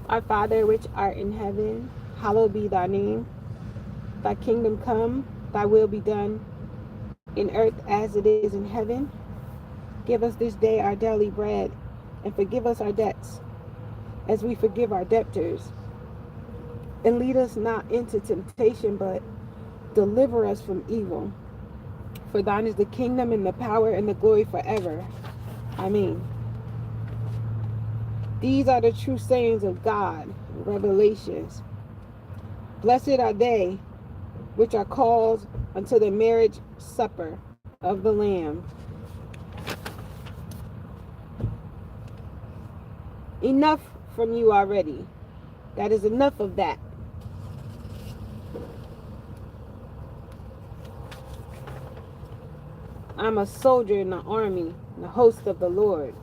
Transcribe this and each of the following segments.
Our Father which art in heaven, hallowed be thy name. Thy kingdom come, thy will be done, in earth as it is in heaven. Give us this day our daily bread, and forgive us our debts, as we forgive our debtors. And lead us not into temptation, but deliver us from evil. For thine is the kingdom and the power and the glory forever. Amen. These are the true sayings of God, revelations. Blessed are they which are called unto the marriage supper of the Lamb. Enough from you already. That is enough of that. I'm a soldier in the army, the host of the Lord.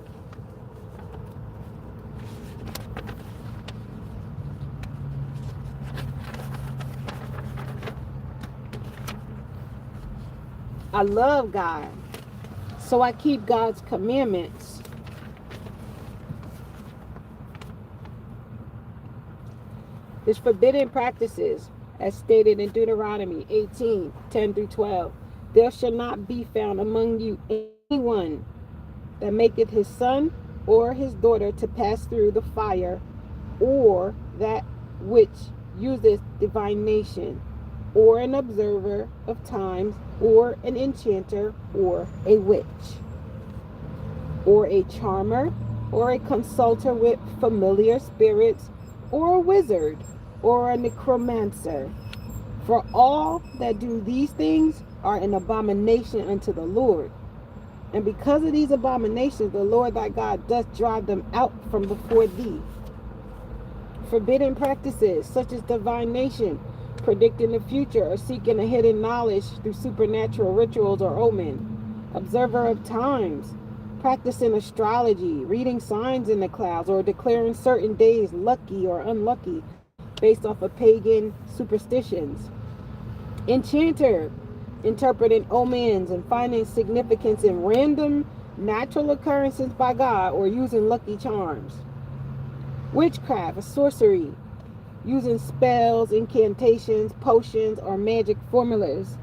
I love God, so I keep God's commandments. There's forbidden practices, as stated in Deuteronomy 18:10-12. There shall not be found among you anyone that maketh his son or his daughter to pass through the fire, or that which useth divination, or an observer of times, or an enchanter, or a witch, or a charmer, or a consulter with familiar spirits, or a wizard, or a necromancer. For all that do these things are an abomination unto the Lord. And because of these abominations, the Lord thy God doth drive them out from before thee. Forbidden practices such as divination, predicting the future, or seeking a hidden knowledge through supernatural rituals or omen. Observer of times, practicing astrology, reading signs in the clouds, or declaring certain days lucky or unlucky based off of pagan superstitions. Enchanter, interpreting omens and finding significance in random natural occurrences by God or using lucky charms. Witchcraft, sorcery, using spells, incantations, potions, or magic formulas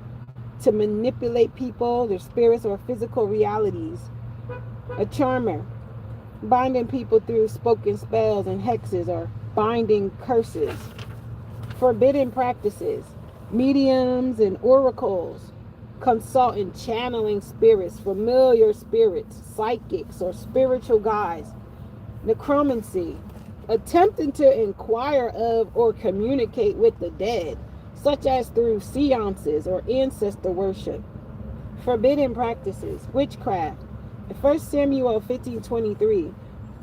to manipulate people, their spirits, or physical realities. A charmer, binding people through spoken spells and hexes or binding curses. Forbidden practices, mediums and oracles, consulting, channeling spirits, familiar spirits, psychics, or spiritual guides. Necromancy, attempting to inquire of or communicate with the dead, such as through seances or ancestor worship. Forbidden practices, witchcraft. In 1 Samuel 15:23,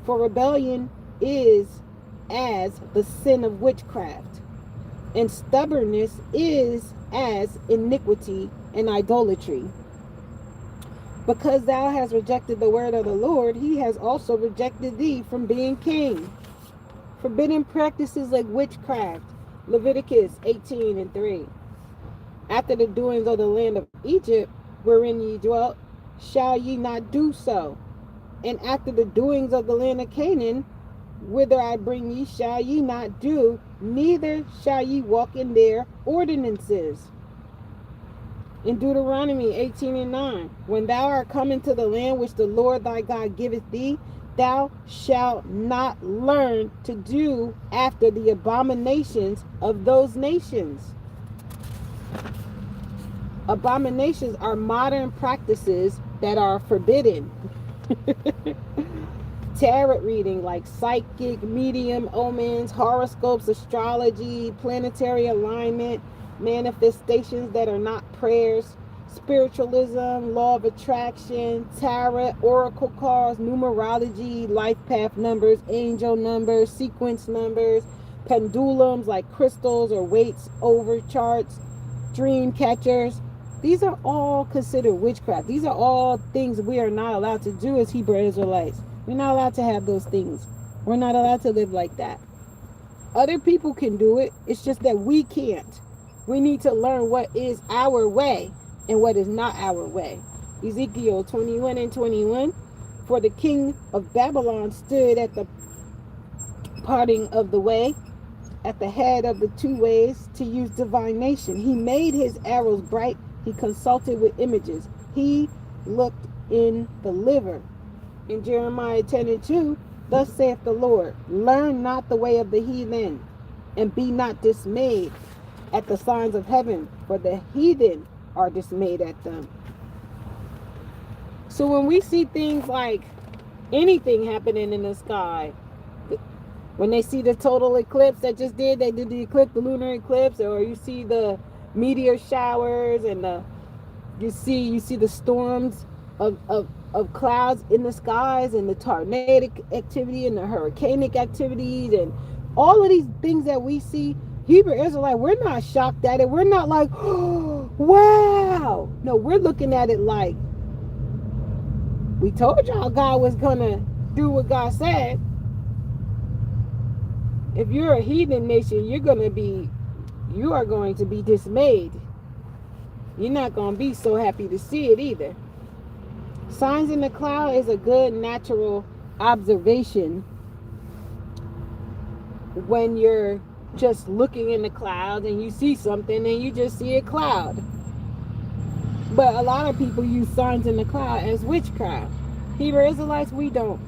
for rebellion is as the sin of witchcraft, and stubbornness is as iniquity and idolatry. Because thou hast rejected the word of the Lord, he has also rejected thee from being king. Forbidden practices like witchcraft. Leviticus 18:3. After the doings of the land of Egypt, wherein ye dwelt, shall ye not do so. And after the doings of the land of Canaan, whither I bring ye, shall ye not do, neither shall ye walk in their ordinances. In Deuteronomy 18:9, when thou art come into the land which the Lord thy God giveth thee, thou shalt not learn to do after the abominations of those nations. Abominations are modern practices that are forbidden. Tarot reading, like psychic, medium, omens, horoscopes, astrology, planetary alignment, manifestations that are not prayers, spiritualism, law of attraction, tarot, oracle cards, numerology, life path numbers, angel numbers, sequence numbers, pendulums like crystals or weights over charts, dream catchers. These are all considered witchcraft. These are all things we are not allowed to do as Hebrew Israelites. We're not allowed to have those things. We're not allowed to live like that. Other people can do it. It's just that we can't. We need to learn what is our way and what is not our way. Ezekiel 21:21. For the king of Babylon stood at the parting of the way, at the head of the two ways, to use divination. He made his arrows bright. He consulted with images. He looked in the liver. In Jeremiah 10:2, thus saith the Lord, learn not the way of the heathen, and be not dismayed at the signs of heaven, for the heathen are dismayed at them. So when we see things like anything happening in the sky, when they see the total eclipse that just did, they did the eclipse, the lunar eclipse, or you see the meteor showers and you see the storms of clouds in the skies, and the tornadic activity and the hurricanic activities and all of these things that we see, Hebrew Israelite, we're not shocked at it. We're not like, oh, wow. No, we're looking at it like, we told y'all God was going to do what God said. If you're a heathen nation, you are going to be dismayed. You're not going to be so happy to see it either. Signs in the cloud is a good natural observation when you're just looking in the clouds and you see something and you just see a cloud. But a lot of people use signs in the cloud as witchcraft. Hebrew Israelites, we don't.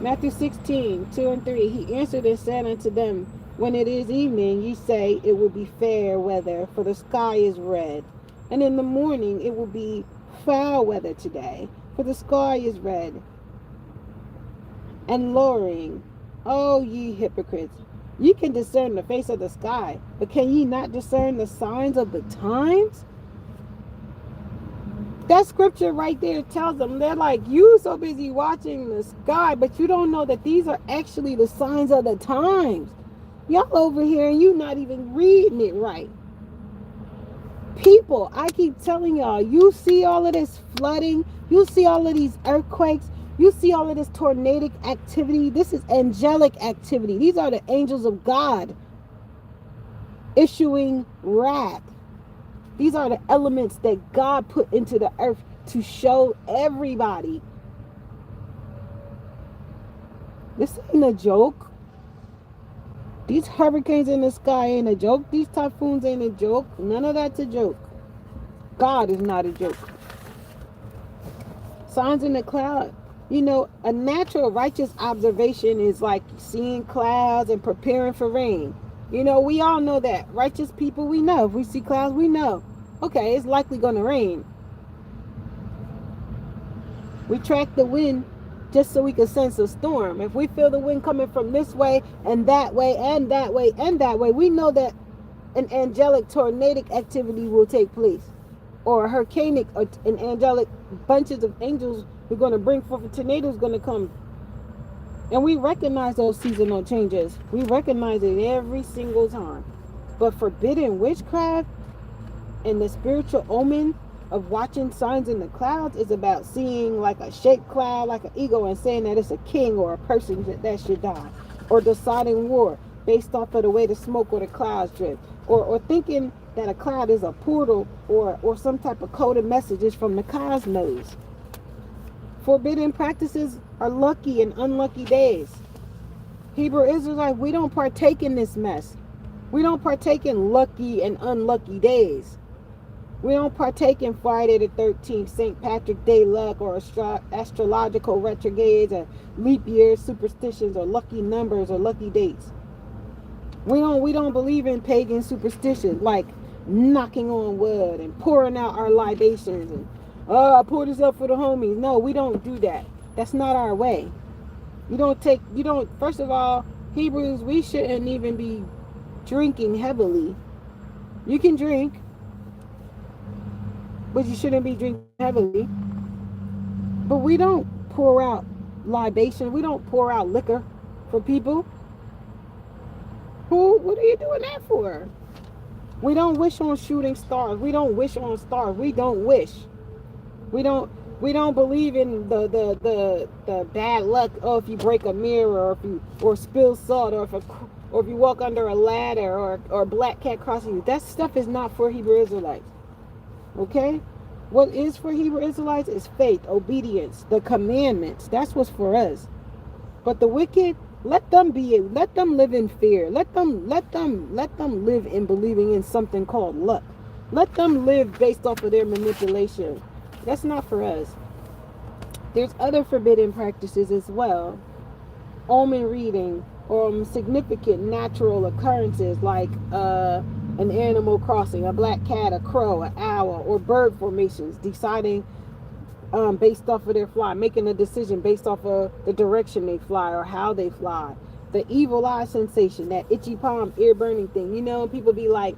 Matthew 16:2-3. He answered and said unto them, when it is evening, ye say it will be fair weather, for the sky is red. And in the morning it will be foul weather today, for the sky is red and lowering. O ye hypocrites, ye can discern the face of the sky, but can ye not discern the signs of the times? That scripture right there tells them, they're like, you so busy watching the sky, but you don't know that these are actually the signs of the times. Y'all over here and you not even reading it right. People, I keep telling y'all, you see all of this flooding, you see all of these earthquakes, you see all of this tornadic activity. This is angelic activity. These are the angels of God issuing wrath. These are the elements that God put into the earth to show everybody. This ain't a joke. These hurricanes in the sky ain't a joke. These typhoons ain't a joke. None of that's a joke. God is not a joke. Signs in the cloud. You know, a natural righteous observation is like seeing clouds and preparing for rain. You know, we all know that. Righteous people, we know. If we see clouds, we know. Okay, it's likely going to rain. We track the wind just so we can sense a storm. If we feel the wind coming from this way and that way and that way and that way, we know that an angelic tornadic activity will take place. Or a hurricanic, or an angelic bunches of angels who are going to bring forth a tornado is going to come. And we recognize those seasonal changes. We recognize it every single time. But forbidden witchcraft and the spiritual omen of watching signs in the clouds is about seeing like a shaped cloud, like an eagle, and saying that it's a king or a person that should die. Or deciding war based off of the way the smoke or the clouds drift. Or thinking that a cloud is a portal or some type of coded messages from the cosmos. Forbidden practices are lucky and unlucky days. Hebrew Israelites, we don't partake in this mess. We don't partake in lucky and unlucky days. We don't partake in Friday the 13th, St. Patrick's Day luck, or astrological retrogrades, or leap years, superstitions, or lucky numbers, or lucky dates. We don't believe in pagan superstitions like knocking on wood and pouring out our libations and I pour this up for the homies. No, we don't do that. That's not our way. First of all, Hebrews, we shouldn't even be drinking heavily. You can drink, but you shouldn't be drinking heavily. But we don't pour out libation. We don't pour out liquor for people. What are you doing that for? We don't wish on shooting stars. We don't wish on stars. We don't wish. We don't believe in the bad luck. Oh, if you break a mirror, or spill salt, or if you walk under a ladder, or a black cat crossing you. That stuff is not for Hebrew Israelites. Okay? What is for Hebrew Israelites is faith, obedience, the commandments. That's what's for us. But the wicked, Let them live in fear. Let them live in believing in something called luck. Let them live based off of their manipulation. That's not for us. There's other forbidden practices as well. Omen reading or significant natural occurrences like an animal crossing, a black cat, a crow, an owl, or bird formations, deciding based off of their fly, making a decision based off of the direction they fly or how they fly. The evil eye sensation, that itchy palm, ear burning thing. You know, people be like,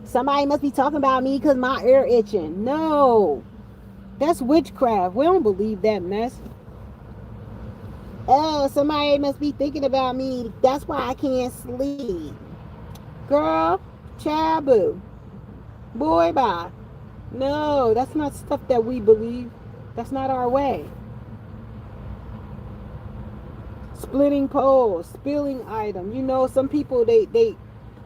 somebody must be talking about me because my ear itching. No, that's witchcraft. We don't believe that mess. Oh, somebody must be thinking about me. That's why I can't sleep. Girl, chaboo. Boy, bye. No, that's not stuff that we believe. That's not our way. Splitting poles, spilling item. You know, some people they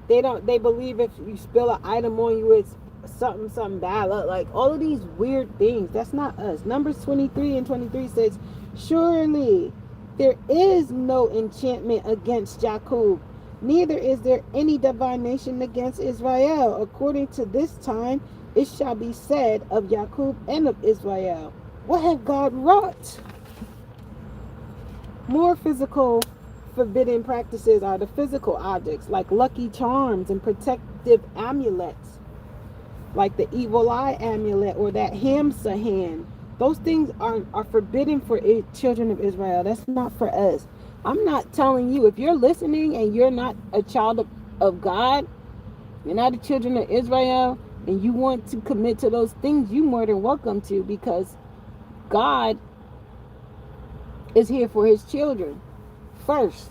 believe if you spill an item on you, it's something bad. Like all of these weird things. That's not us. Numbers 23 and 23 says, surely there is no enchantment against Jacob, neither is there any divination against Israel. According to this time, it shall be said of Jacob and of Israel, what have God wrought? More physical forbidden practices are the physical objects, like lucky charms and protective amulets, like the evil eye amulet or that Hamsa hand. Those things are forbidden for children of Israel. That's not for us. I'm not telling you, if you're listening and you're not a child of God, you're not a children of Israel, and you want to commit to those things, you're more than welcome to, because God is here for his children first.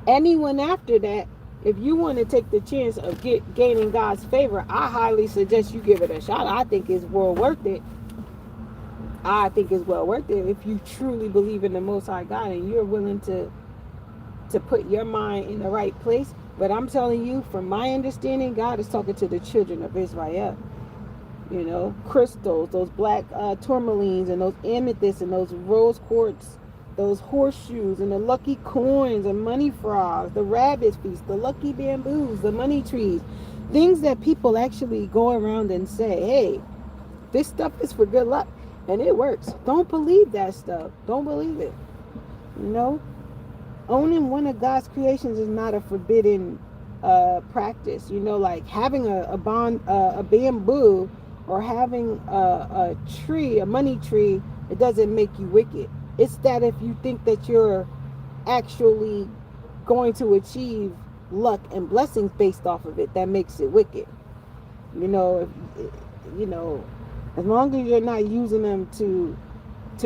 Anyone after that, if you want to take the chance of gaining God's favor, I highly suggest you give it a shot. I think it's well worth it. If you truly believe in the Most High God and you're willing to put your mind in the right place. But I'm telling you, from my understanding, God is talking to the children of Israel. You know, crystals, those black tourmalines and those amethysts and those rose quartz, those horseshoes and the lucky coins and money frogs, the rabbit feast, the lucky bamboos, the money trees, things that people actually go around and say, hey, this stuff is for good luck and it works. Don't believe that stuff. Don't believe it. You know, owning one of God's creations is not a forbidden practice. You know, like having a bamboo or having a tree, a money tree, it doesn't make you wicked. It's that if you think that you're actually going to achieve luck and blessings based off of it, that makes it wicked. You know, as long as you're not using them to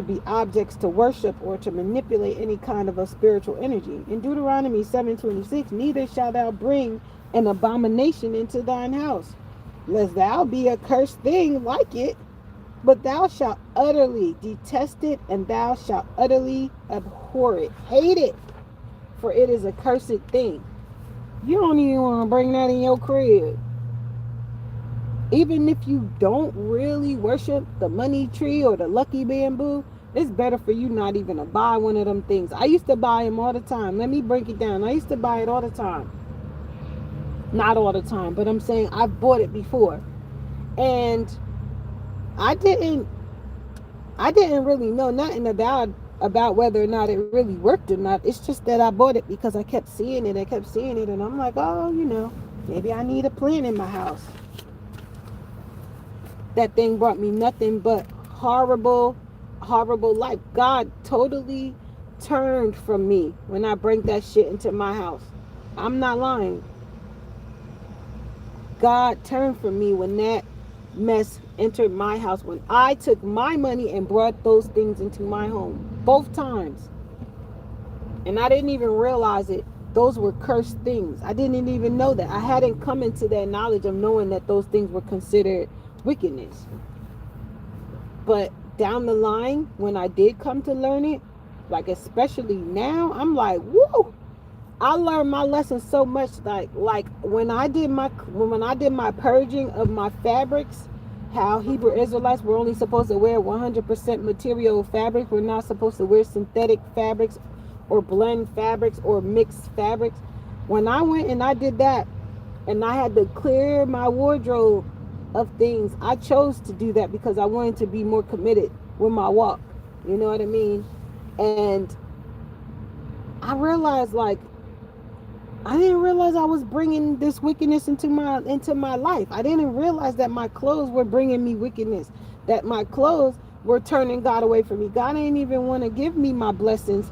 be objects to worship or to manipulate any kind of a spiritual energy. In Deuteronomy 7:26, neither shalt thou bring an abomination into thine house, lest thou be a cursed thing like it, but thou shalt utterly detest it, and thou shalt utterly abhor it, hate it, for it is a cursed thing. You don't even want to bring that in your crib. Even if you don't really worship the money tree or the lucky bamboo, it's better for you not even to buy one of them things. I used to buy them all the time. Let me break it down. I used to buy it all the time. Not all the time, but I'm saying I've bought it before. And I didn't really know nothing about whether or not it really worked or not. It's just that I bought it because I kept seeing it. And I'm like, oh, maybe I need a plant in my house. That thing brought me nothing but horrible life. God totally turned from me when I bring that shit into my house. I'm not lying. God turned from me when that mess entered my house, when I took my money and brought those things into my home. Both times. And I didn't even realize it. Those were cursed things. I didn't even know that. I hadn't come into that knowledge of knowing that those things were considered wickedness. But down the line, when I did come to learn it, like especially now, I'm like, whoa! I learned my lesson so much. Like when I did my purging of my fabrics, how Hebrew Israelites were only supposed to wear 100% material fabric. We're not supposed to wear synthetic fabrics or blend fabrics or mix fabrics. When I went and I did that, and I had to clear my wardrobe of things, I chose to do that because I wanted to be more committed with my walk. You know what I mean? And I realized, like, I didn't realize I was bringing this wickedness into my life. I didn't realize that my clothes were bringing me wickedness. That my clothes were turning God away from me. God didn't even want to give me my blessings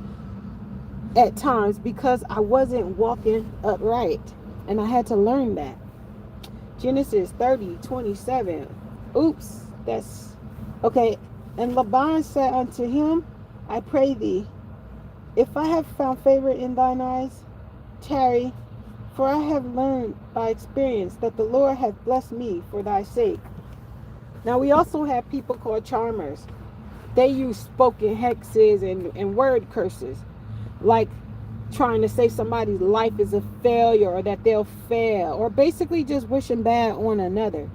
at times because I wasn't walking upright. And I had to learn that. Genesis 30:27. Oops, that's okay. And Laban said unto him, I pray thee, if I have found favor in thine eyes, tarry, for I have learned by experience that the Lord hath blessed me for thy sake. Now we also have people called charmers. They use spoken hexes and word curses, like trying to say somebody's life is a failure or that they'll fail, or basically just wishing bad on another,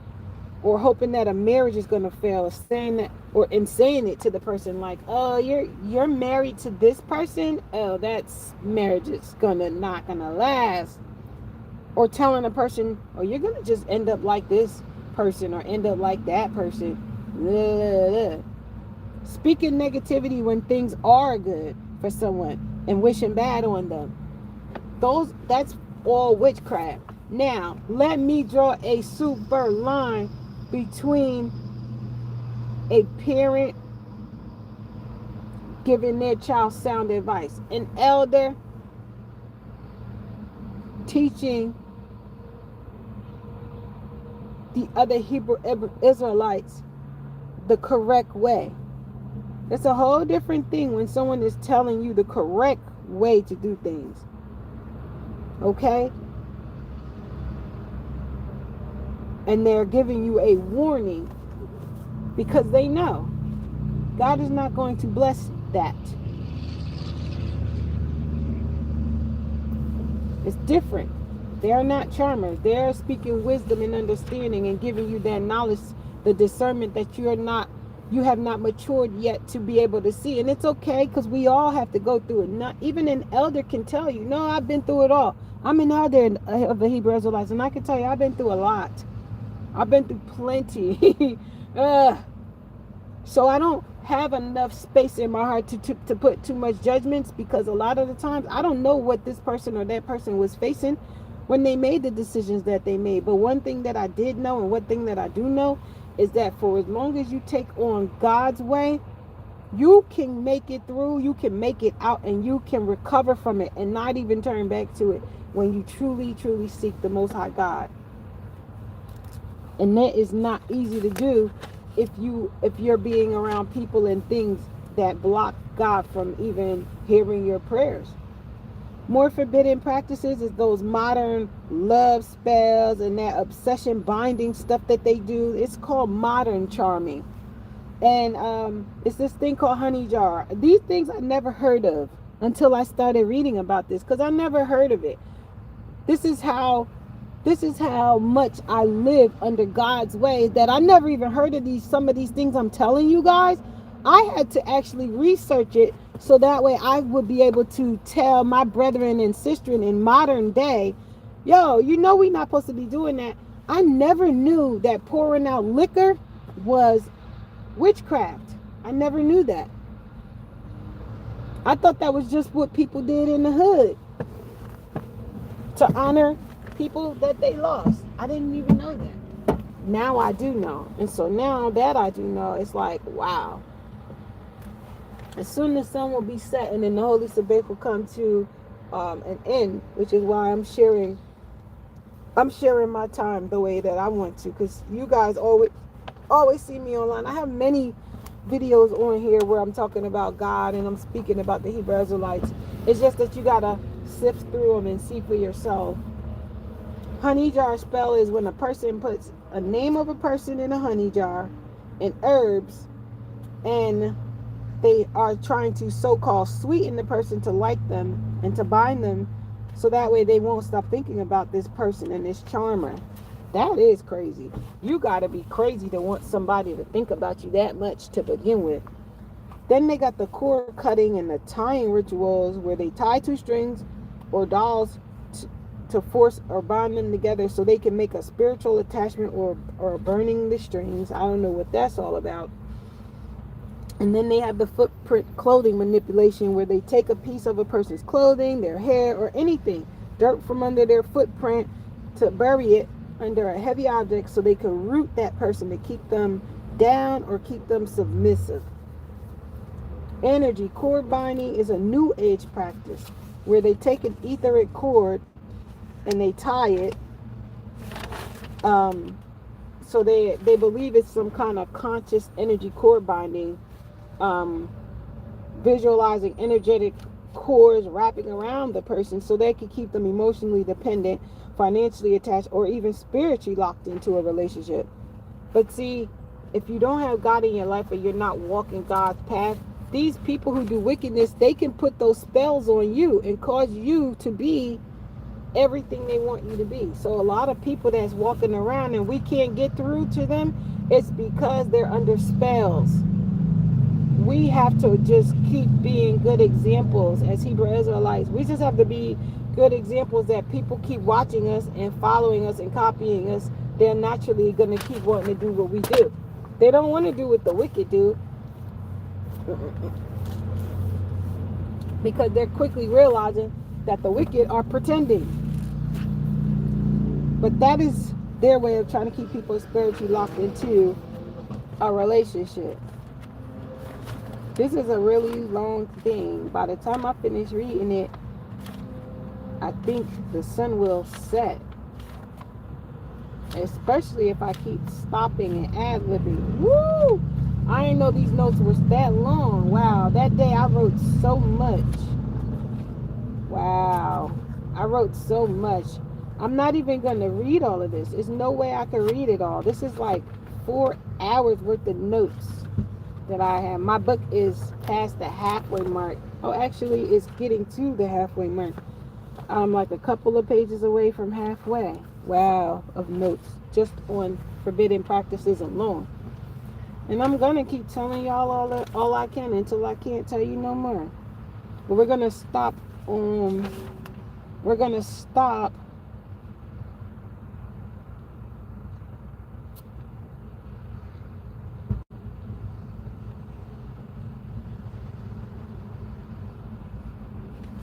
or hoping that a marriage is going to fail, or saying that, or in saying it to the person, like, oh, you're married to this person, oh, that's marriage is not gonna last, or telling a person, oh, you're gonna just end up like this person or end up like that person. Blah. Speaking negativity when things are good for someone and wishing bad on them. That's all witchcraft. Now, let me draw a super line between a parent giving their child sound advice, an elder teaching the other Hebrew Israelites the correct way. It's a whole different thing when someone is telling you the correct way to do things. Okay? And they're giving you a warning because they know God is not going to bless that. It's different. They are not charmers. They are speaking wisdom and understanding and giving you that knowledge, the discernment that you have not matured yet to be able to see. And it's okay, because we all have to go through it. Not even an elder can tell you, no, I've been through it all. I'm an elder of the Hebrew Israelites, and I can tell you I've been through a lot. I've been through plenty. So I don't have enough space in my heart to put too much judgments, because a lot of the times I don't know what this person or that person was facing when they made the decisions that they made. But one thing that I did know, and one thing that I do know, is that for as long as you take on God's way, you can make it through, you can make it out, and you can recover from it and not even turn back to it when you truly, truly seek the Most High God. And that is not easy to do if you're being around people and things that block God from even hearing your prayers. More forbidden practices is those modern love spells and that obsession binding stuff that they do. It's called modern charming. And it's this thing called honey jar. These things I never heard of until I started reading about this, because I never heard of it. This is how much I live under God's way, that I never even heard of some of these things I'm telling you guys. I had to actually research it so that way I would be able to tell my brethren and sisters in modern day, yo, we're not supposed to be doing that. I never knew that pouring out liquor was witchcraft. I never knew that. I thought that was just what people did in the hood to honor people that they lost. I didn't even know that. Now I do know. And so now that I do know, it's like, wow. As soon as the sun will be set, and then the Holy Sabbath will come to an end, which is why I'm sharing my time the way that I want to, because you guys always see me online. I have many videos on here where I'm talking about God and I'm speaking about the Hebrew Israelites. It's just that you gotta sift through them and see for yourself. Honey jar spell is when a person puts a name of a person in a honey jar and herbs, and they are trying to so-called sweeten the person to like them and to bind them, so that way they won't stop thinking about this person and this charmer. That is crazy. You got to be crazy to want somebody to think about you that much to begin with. Then they got the cord cutting and the tying rituals where they tie two strings or dolls to force or bind them together so they can make a spiritual attachment, or burning the strings. I don't know what that's all about. And then they have the footprint clothing manipulation where they take a piece of a person's clothing, their hair, or anything, dirt from under their footprint, to bury it under a heavy object so they can root that person to keep them down or keep them submissive. Energy cord binding is a new age practice where they take an etheric cord and they tie it. So they believe it's some kind of conscious energy cord binding, visualizing energetic cords wrapping around the person so they can keep them emotionally dependent, financially attached, or even spiritually locked into a relationship. But see, if you don't have God in your life or you're not walking God's path, these people who do wickedness, they can put those spells on you and cause you to be everything they want you to be. So a lot of people that's walking around and we can't get through to them, it's because they're under spells. We have to just keep being good examples as Hebrew Israelites. We just have to be good examples that people keep watching us and following us and copying us. They're naturally going to keep wanting to do what we do. They don't want to do what the wicked do, because they're quickly realizing that the wicked are pretending. But that is their way of trying to keep people spiritually locked into a relationship. This is a really long thing. By the time I finish reading it, I think the sun will set. Especially if I keep stopping and ad-libbing. Woo! I didn't know these notes were that long. Wow, that day I wrote so much. Wow, I wrote so much. I'm not even going to read all of this. There's no way I can read it all. This is like 4 hours worth of notes that I have. My book is past the halfway mark. Oh, actually, it's getting to the halfway mark. I'm like a couple of pages away from halfway. Wow, of notes just on forbidden practices alone. And I'm gonna keep telling y'all all I can until I can't tell you no more. But we're gonna stop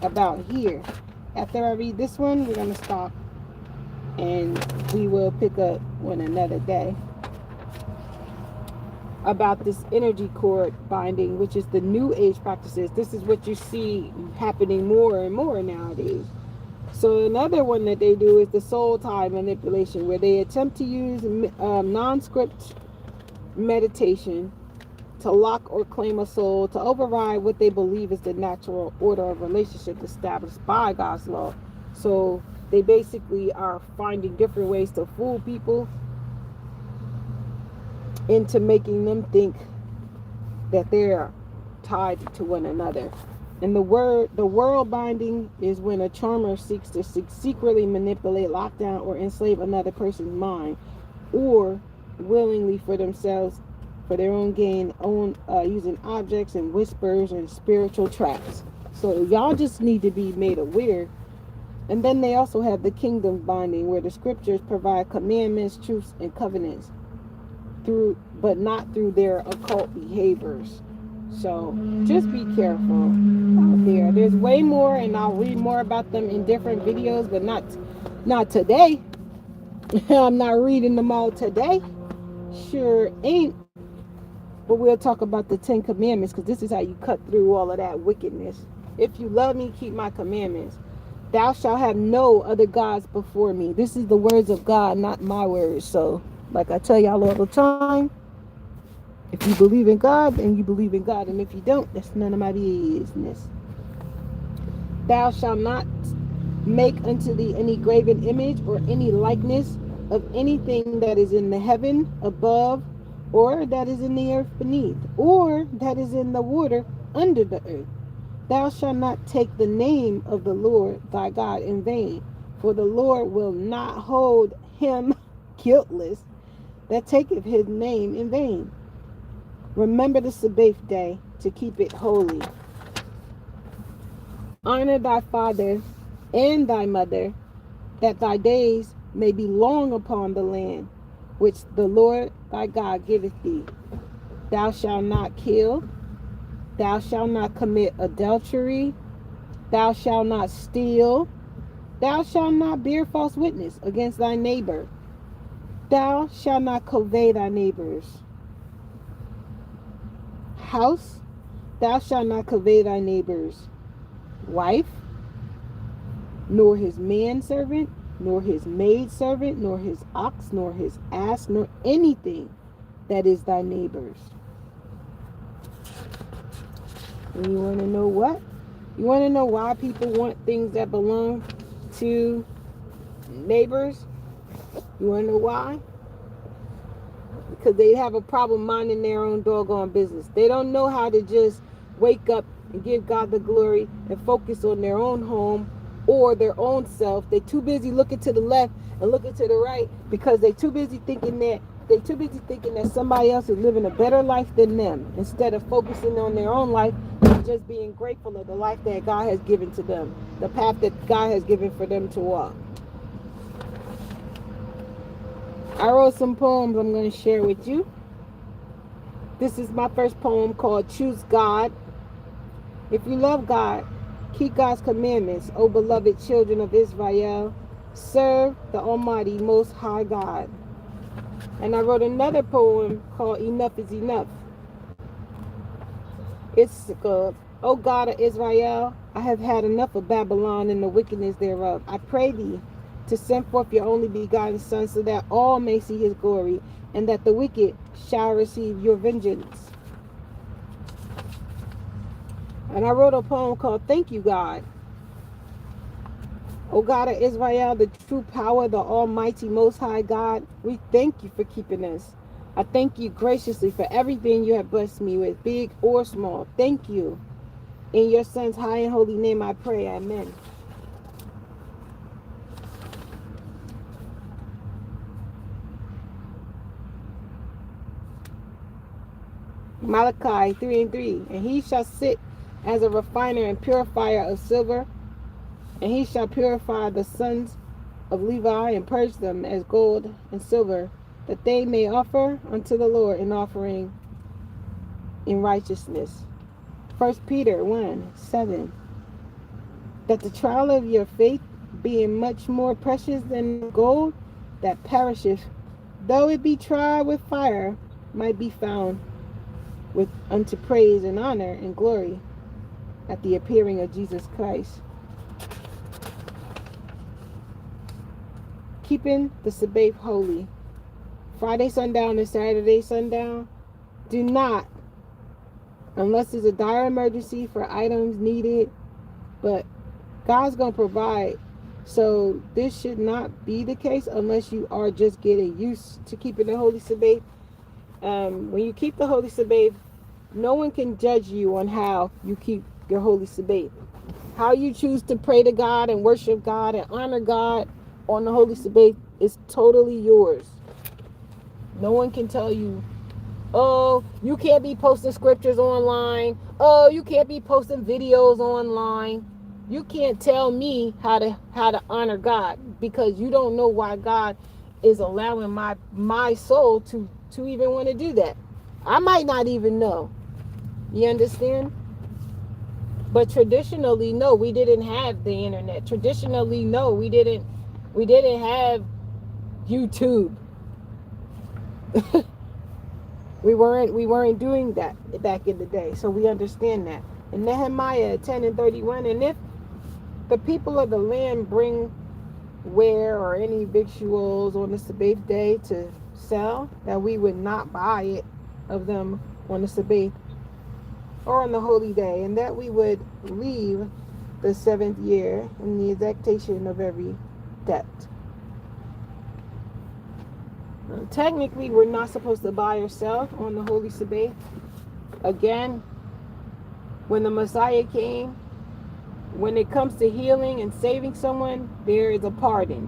about here. After I read this one, we're gonna stop and we will pick up on another day about this energy cord binding, which is the new age practices. This is what you see happening more and more nowadays. So another one that they do is the soul tie manipulation, where they attempt to use non-script meditation to lock or claim a soul to override what they believe is the natural order of relationship established by God's law. So they basically are finding different ways to fool people into making them think that they're tied to one another. And the world binding is when a charmer seeks to secretly manipulate, lock down, or enslave another person's mind, or willingly for themselves, for their own gain, using objects and whispers and spiritual traps. So y'all just need to be made aware. And then they also have the kingdom binding, where the scriptures provide commandments, truths, and covenants but not through their occult behaviors. So just be careful out there. There's way more, and I'll read more about them in different videos, but not today. I'm not reading them all today. Sure ain't. But we'll talk about the 10 commandments, because this is how you cut through all of that wickedness. If you love me, keep my commandments. Thou shalt have no other gods before me. This is the words of God, not my words. So, like I tell y'all all the time, if you believe in God, then you believe in God. And if you don't, that's none of my business. Thou shalt not make unto thee any graven image or any likeness of anything that is in the heaven above, or that is in the earth beneath, or that is in the water under the earth. Thou shalt not take the name of the Lord thy God in vain, for the Lord will not hold him guiltless that taketh his name in vain. Remember the Sabbath day to keep it holy. Honor thy father and thy mother, that thy days may be long upon the land which the Lord thy God giveth thee. Thou shalt not kill. Thou shalt not commit adultery. Thou shalt not steal. Thou shalt not bear false witness against thy neighbor. Thou shalt not covet thy neighbor's house. Thou shalt not covet thy neighbor's wife, nor his manservant, nor his maidservant, nor his ox, nor his ass, nor anything that is thy neighbor's. And you want to know what? You want to know why people want things that belong to neighbors? You want to know why? Because they have a problem minding their own doggone business. They don't know how to just wake up and give God the glory and focus on their own home or their own self. They're too busy looking to the left and looking to the right because they're too busy thinking that somebody else is living a better life than them, instead of focusing on their own life and just being grateful of the life that God has given to them, the path that God has given for them to walk. I wrote some poems I'm going to share with you. This is my first poem called Choose God. If you love God, keep God's commandments, O beloved children of Israel. Serve the Almighty Most High God. And I wrote another poem called Enough is Enough. It's called, O God of Israel, I have had enough of Babylon and the wickedness thereof. I pray thee to send forth your only begotten Son, so that all may see his glory, and that the wicked shall receive your vengeance. And I wrote a poem called Thank You, God. O God of Israel, the true power, the almighty most high God, we thank you for keeping us. I thank you graciously for everything you have blessed me with, big or small. Thank you. In your Son's high and holy name I pray. Amen. Malachi 3:3. And he shall sit as a refiner and purifier of silver, and he shall purify the sons of Levi and purge them as gold and silver, that they may offer unto the Lord an offering in righteousness. 1 Peter 1:7. That the trial of your faith, being much more precious than gold that perisheth, though it be tried with fire, might be found with unto praise and honor and glory at the appearing of Jesus Christ. Keeping the Sabbath holy. Friday sundown and Saturday sundown. Do not, unless there's a dire emergency for items needed, but God's going to provide. So this should not be the case unless you are just getting used to keeping the Holy Sabbath. When you keep the Holy Sabbath, no one can judge you on how you keep your Holy Sabbath. How you choose to pray to God and worship God and honor God on the Holy Sabbath is totally yours. No one can tell you, oh, you can't be posting scriptures online. Oh, you can't be posting videos online. You can't tell me how to honor God, because you don't know why God is allowing my soul to even want to do that. I might not even know. You understand? But traditionally, no, we didn't have the internet. Traditionally, no, we didn't have YouTube. we weren't doing that back in the day. So we understand that. In Nehemiah 10:31, and if the people of the land bring ware or any victuals on the Sabbath day to sell, that we would not buy it of them on the Sabbath or on the holy day, and that we would leave the 7th year in the exaction of every debt. Technically, we're not supposed to buy or sell on the Holy Sabbath. Again, when the Messiah came, when it comes to healing and saving someone, there is a pardon.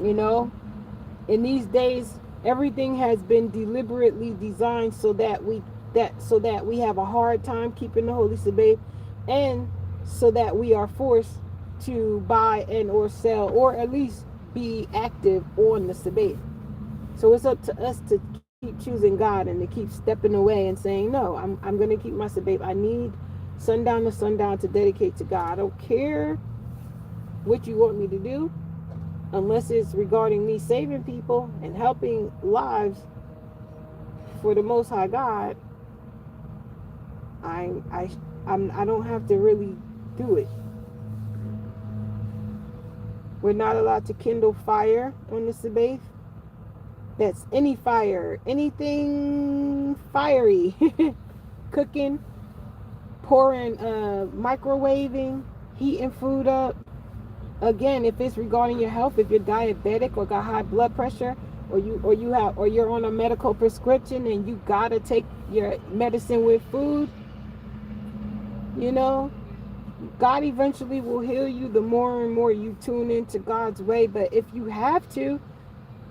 You know, in these days, everything has been deliberately designed so that we that so that we have a hard time keeping the Holy Sabbath, and so that we are forced to buy and or sell or at least be active on the Sabbath. So it's up to us to keep choosing God and to keep stepping away and saying, no, I'm going to keep my Sabbath. I need sundown to sundown to dedicate to God. I don't care what you want me to do unless it's regarding me saving people and helping lives for the Most High God. I I I don't have to really do it. We're not allowed to kindle fire on the Sabbath. That's any fire, anything fiery, cooking, pouring, microwaving, heating food up. Again, if it's regarding your health, if you're diabetic or got high blood pressure, or you're on a medical prescription and you gotta take your medicine with food, you know, God eventually will heal you the more and more you tune into God's way. But if you have to,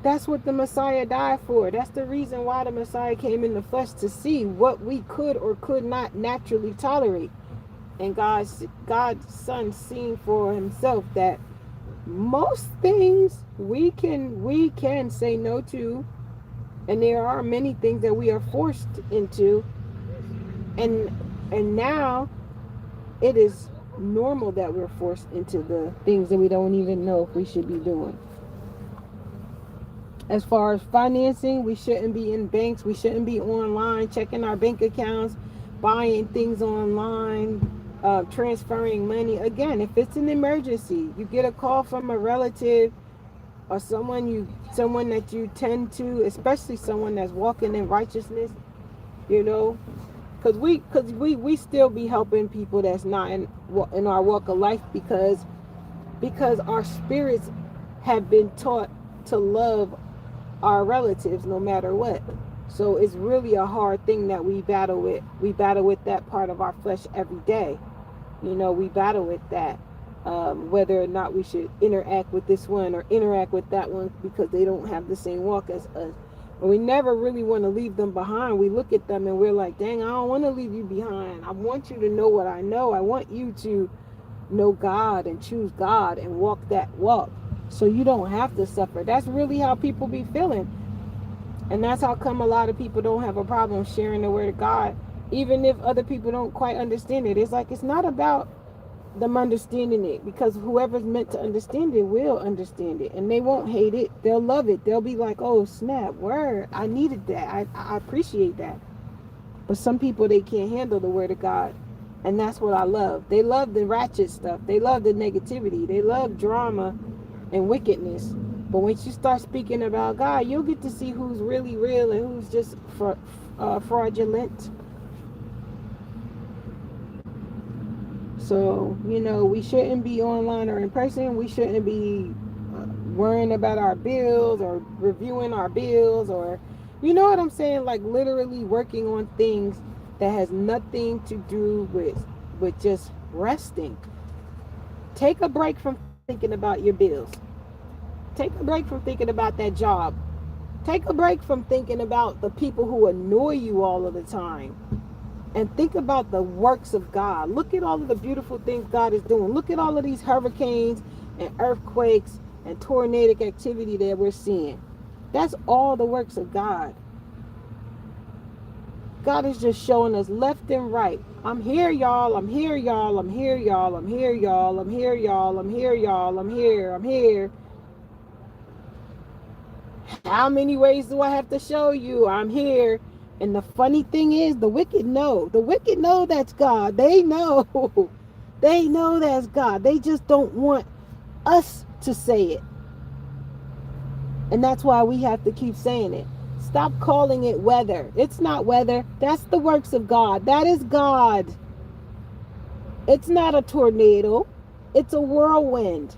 that's what the Messiah died for. That's the reason why the Messiah came in the flesh, to see what we could or could not naturally tolerate. And God's Son seen for himself that most things we can say no to, and there are many things that we are forced into, and now it is normal that we're forced into the things that we don't even know if we should be doing. As far as financing, we shouldn't be in banks. We shouldn't be online checking our bank accounts, buying things online, transferring money. Again, if it's an emergency, you get a call from a relative or someone that you tend to, especially someone that's walking in righteousness, you know, because we still be helping people that's not in our walk of life, because our spirits have been taught to love our relatives no matter what. So it's really a hard thing that we battle with. We battle with that part of our flesh every day. You know, we battle with that. Whether or not we should interact with this one or interact with that one because they don't have the same walk as us. And we never really want to leave them behind. We look at them and we're like, dang, I don't want to leave you behind. I want you to know what I know. I want you to know God and choose God and walk that walk, so you don't have to suffer. That's really how people be feeling. And that's how come a lot of people don't have a problem sharing the word of God, even if other people don't quite understand it. It's like, it's not about them understanding it, because whoever's meant to understand it will understand it, and they won't hate it. They'll love it. They'll be like, oh snap, word, I needed that. I appreciate that. But some people, they can't handle the word of God. And that's what I love. They love the ratchet stuff. They love the negativity. They love drama and wickedness. But once you start speaking about God, you'll get to see who's really real and who's just fraudulent. So, you know, we shouldn't be online or in person. We shouldn't be worrying about our bills or reviewing our bills, or, you know what I'm saying? Like literally working on things that has nothing to do with just resting. Take a break from thinking about your bills. Take a break from thinking about that job. Take a break from thinking about the people who annoy you all of the time. And think about the works of God. Look at all of the beautiful things God is doing. Look at all of these hurricanes and earthquakes and tornadic activity that we're seeing. That's all the works of God. God is just showing us left and right. I'm here, y'all. I'm here, y'all. I'm here, y'all. I'm here, y'all. I'm here, y'all. I'm here, y'all. I'm here. I'm here. How many ways do I have to show you? I'm here. And the funny thing is, the wicked know. The wicked know that's God. They know. They know that's God. They just don't want us to say it. And that's why we have to keep saying it. Stop calling it weather. It's not weather. That's the works of God. That is God. It's not a tornado. It's a whirlwind.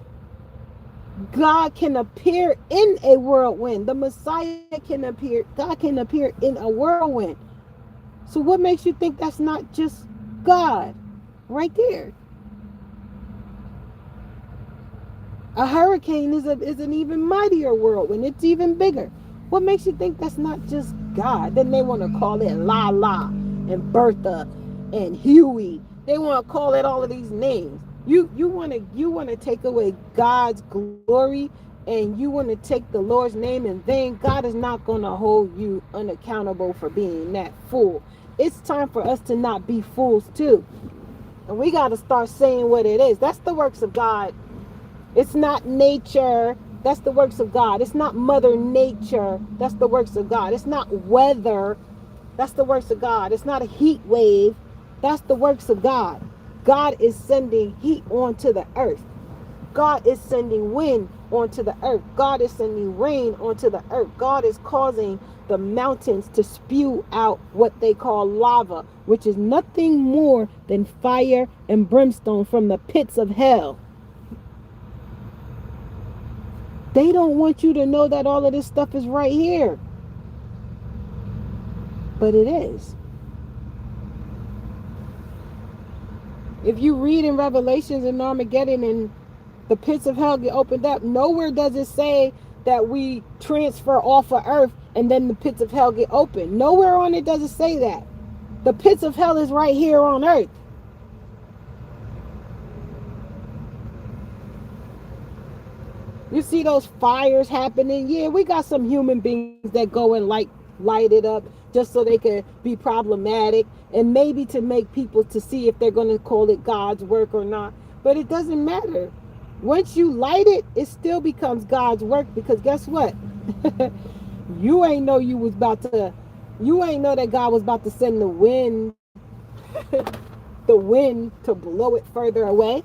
God can appear in a whirlwind. The Messiah can appear. God can appear in a whirlwind. So what makes you think that's not just God? Right there. A hurricane is an even mightier whirlwind. It's even bigger. What makes you think that's not just God? Then they want to call it la la. and Bertha and Huey. They want to call it all of these names. You want to take away God's glory, and you want to take the Lord's name in vain. God is not going to hold you unaccountable for being that fool. It's time for us to not be fools too. And we got to start saying what it is. That's the works of God. It's not nature. That's the works of God. It's not Mother Nature. That's the works of God. It's not weather. That's the works of God. It's not a heat wave. That's the works of God. God is sending heat onto the earth. God is sending wind onto the earth. God is sending rain onto the earth. God is causing the mountains to spew out what they call lava, which is nothing more than fire and brimstone from the pits of hell. They don't want you to know that all of this stuff is right here. But it is. If you read in Revelations and Armageddon and the pits of hell get opened up, nowhere does it say that we transfer off of earth and then the pits of hell get open. Nowhere on it does it say that. The pits of hell is right here on earth. You see those fires happening? Yeah, we got some human beings that go and light it up just so they can be problematic, and maybe to make people to see if they're going to call it God's work or not. But it doesn't matter. Once you light it, it still becomes God's work, because guess what? You ain't know you ain't know that God was about to send the wind, the wind to blow it further away.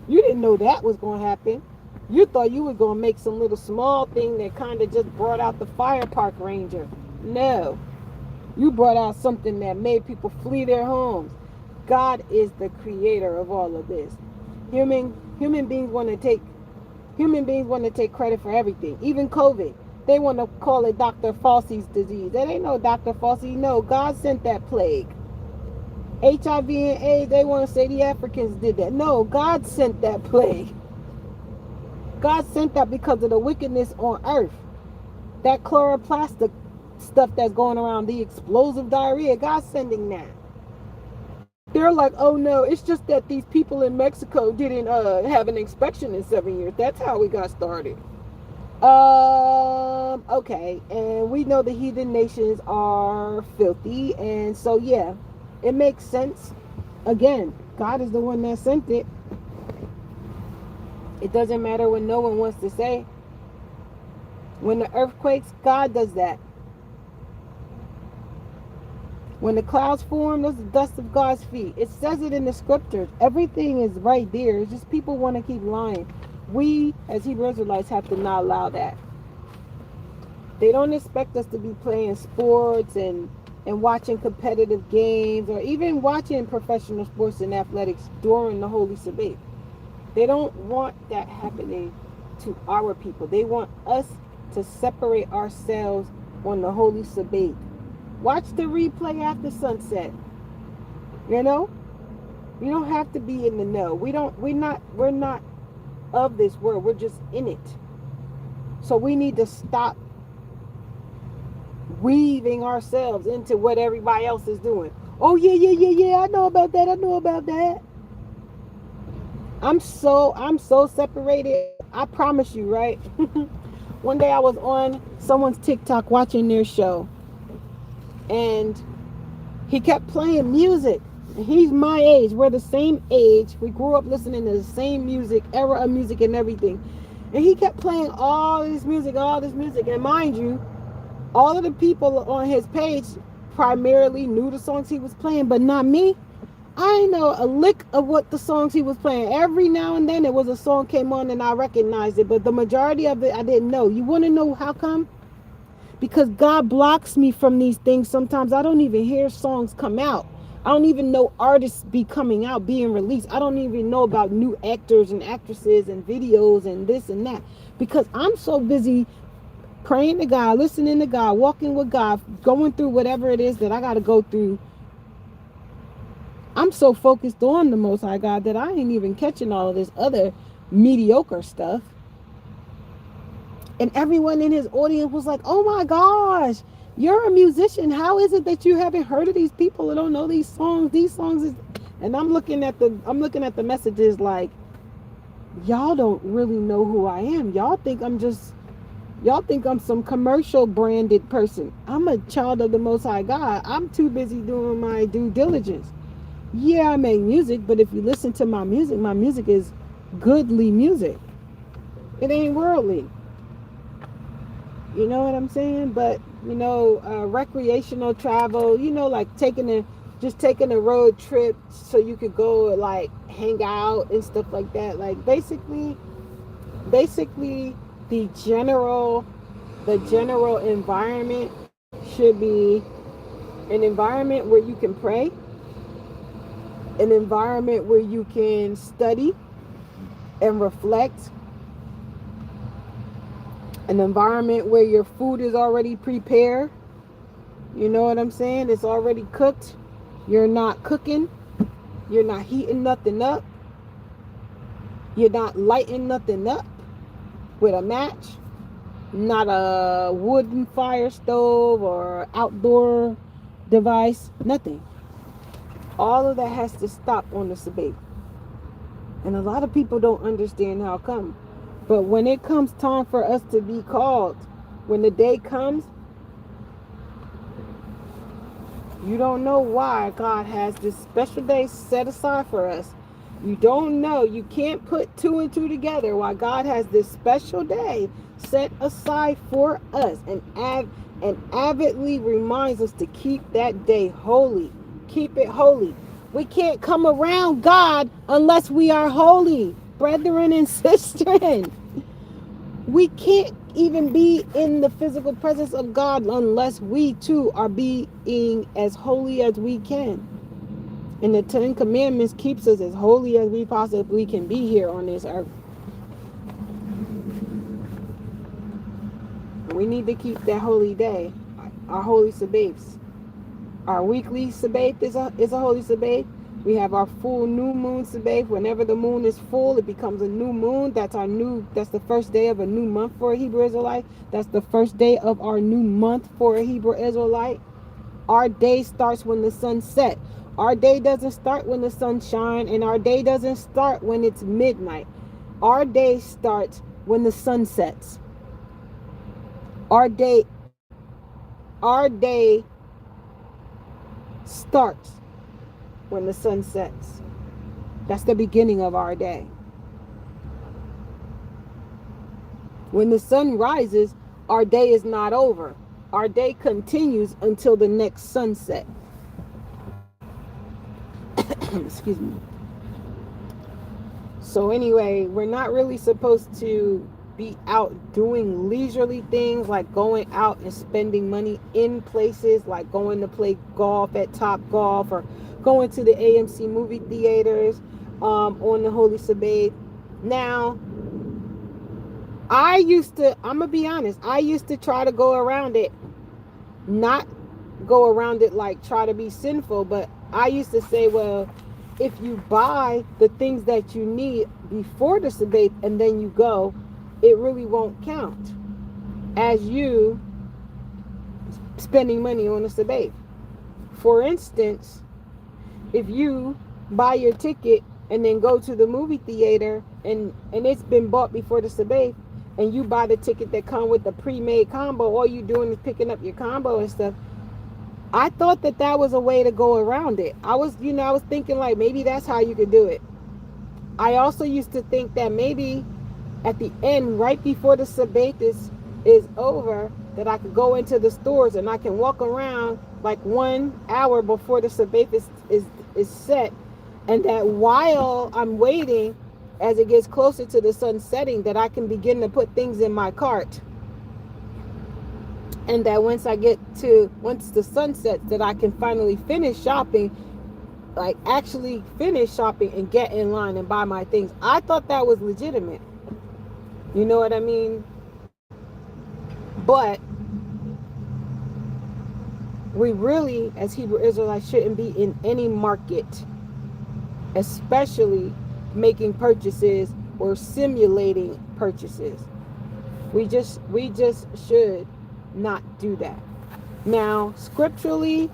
You didn't know that was going to happen. You thought you were going to make some little small thing that kind of just brought out the fire park ranger. No. You brought out something that made people flee their homes. God is the creator of all of this. Human beings want to take credit for everything. Even COVID. They want to call it Dr. Fauci's disease. That ain't no Dr. Fauci. No, God sent that plague. HIV and AIDS, they want to say the Africans did that. No, God sent that plague. God sent that because of the wickedness on earth. That chloroplastic stuff that's going around, the explosive diarrhea, God's sending that. They're like, oh no, it's just that these people in Mexico didn't have an inspection in 7 years. That's how we got started. Okay, and we know the heathen nations are filthy, and so yeah, it makes sense. Again, God is the one that sent it. It doesn't matter what no one wants to say. When the earthquakes, God does that. When the clouds form, that's the dust of God's feet. It says it in the scriptures. Everything is right there. It's just people want to keep lying. We, as Hebrew Israelites, have to not allow that. They don't expect us to be playing sports and watching competitive games, or even watching professional sports and athletics during the Holy Sabbath. They don't want that happening to our people. They want us to separate ourselves on the Holy Sabbath. Watch the replay after sunset. You know? You don't have to be in the know. We're not of this world. We're just in it. So we need to stop weaving ourselves into what everybody else is doing. Oh yeah. I know about that. I'm so separated. I promise you, right? One day I was on someone's TikTok watching their show, and he kept playing music. He's my age. We're the same age. We grew up listening to the same music, era of music and everything. And he kept playing all this music. And mind you, all of the people on his page primarily knew the songs he was playing, but not me. I know a lick of what the songs he was playing. Every now and then there was a song came on and I recognized it, but the majority of it I didn't know. You want to know how come? Because God blocks me from these things. Sometimes I don't even hear songs come out. I don't even know artists be coming out, being released. I don't even know about new actors and actresses and videos and this and that, because I'm so busy praying to God, listening to God, walking with God, going through whatever it is that I got to go through. I'm so focused on the Most High God that I ain't even catching all of this other mediocre stuff. And everyone in his audience was like, oh my gosh, You're a musician. How is it that you haven't heard of these people and don't know these songs? These songs is, and I'm looking at the messages like, y'all don't really know who I am. Y'all think I'm some commercial branded person. I'm a child of the Most High God. I'm too busy doing my due diligence. Yeah, I make music, but if you listen to my music is goodly music. It ain't worldly. You know what I'm saying? But recreational travel. Like taking a road trip so you could go like hang out and stuff like that. Like basically, the general environment should be an environment where you can pray, an environment where you can study and reflect, an environment where your food is already prepared. You know what I'm saying? It's already cooked. You're not cooking. You're not heating nothing up. You're not lighting nothing up with a match. Not a wooden fire stove or outdoor device. Nothing. All of that has to stop on the Sabbath. And a lot of people don't understand how come. But when it comes time for us to be called, when the day comes, you don't know why God has this special day set aside for us. You don't know. You can't put two and two together why God has this special day set aside for us and avidly reminds us to keep that day holy. Keep it holy. We can't come around God unless we are holy, brethren and sisters. We can't even be in the physical presence of God unless we too are being as holy as we can. And the Ten Commandments keeps us as holy as we possibly can be here on this earth. We need to keep that holy day, our holy Sabbaths. Our weekly Sabbath is a holy Sabbath. We have our full new moon Sabbath. Whenever the moon is full, it becomes a new moon. That's the first day of a new month for a Hebrew Israelite. That's the first day of our new month for a Hebrew Israelite. Our day starts when the sun sets. Our day doesn't start when the sun shines, and our day doesn't start when it's midnight. Our day starts when the sun sets. Our day starts when the sun sets. That's the beginning of our day. When the sun rises, our day is not over. Our day continues until the next sunset. Excuse me. So anyway, we're not really supposed to be out doing leisurely things like going out and spending money in places like going to play golf at Top Golf or going to the AMC movie theaters on the Holy Sabbath. Now, I'm going to be honest, I used to try to go around it, not go around it like try to be sinful, but I used to say, well, if you buy the things that you need before the Sabbath and then you go, it really won't count as you spending money on the Sabbath. For instance, if you buy your ticket and then go to the movie theater and it's been bought before the Sabbath and you buy the ticket that come with the pre-made combo, all you doing is picking up your combo and stuff. I thought that was a way to go around it. I was thinking like maybe that's how you could do it. I also used to think that maybe at the end, right before the Sabbath is over, that I could go into the stores and I can walk around like 1 hour before the Sabbath is set, and that while I'm waiting, as it gets closer to the sun setting, that I can begin to put things in my cart. And that once the sun sets, that I can finally finish shopping, like actually finish shopping and get in line and buy my things. I thought that was legitimate. You know what I mean? But we really, as Hebrew Israelites, shouldn't be in any market, especially making purchases or simulating purchases. We just should not do that. Now, scripturally,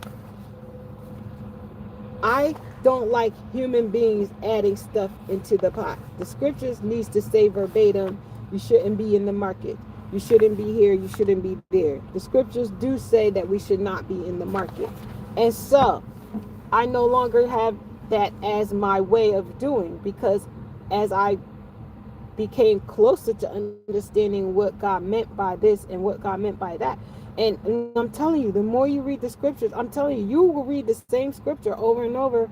I don't like human beings adding stuff into the pot. The scriptures needs to say verbatim, you shouldn't be in the market. You shouldn't be here. You shouldn't be there. The scriptures do say that we should not be in the market. And so I no longer have that as my way of doing, because as I became closer to understanding what God meant by this and what God meant by that. And I'm telling you, the more you read the scriptures, I'm telling you, you will read the same scripture over and over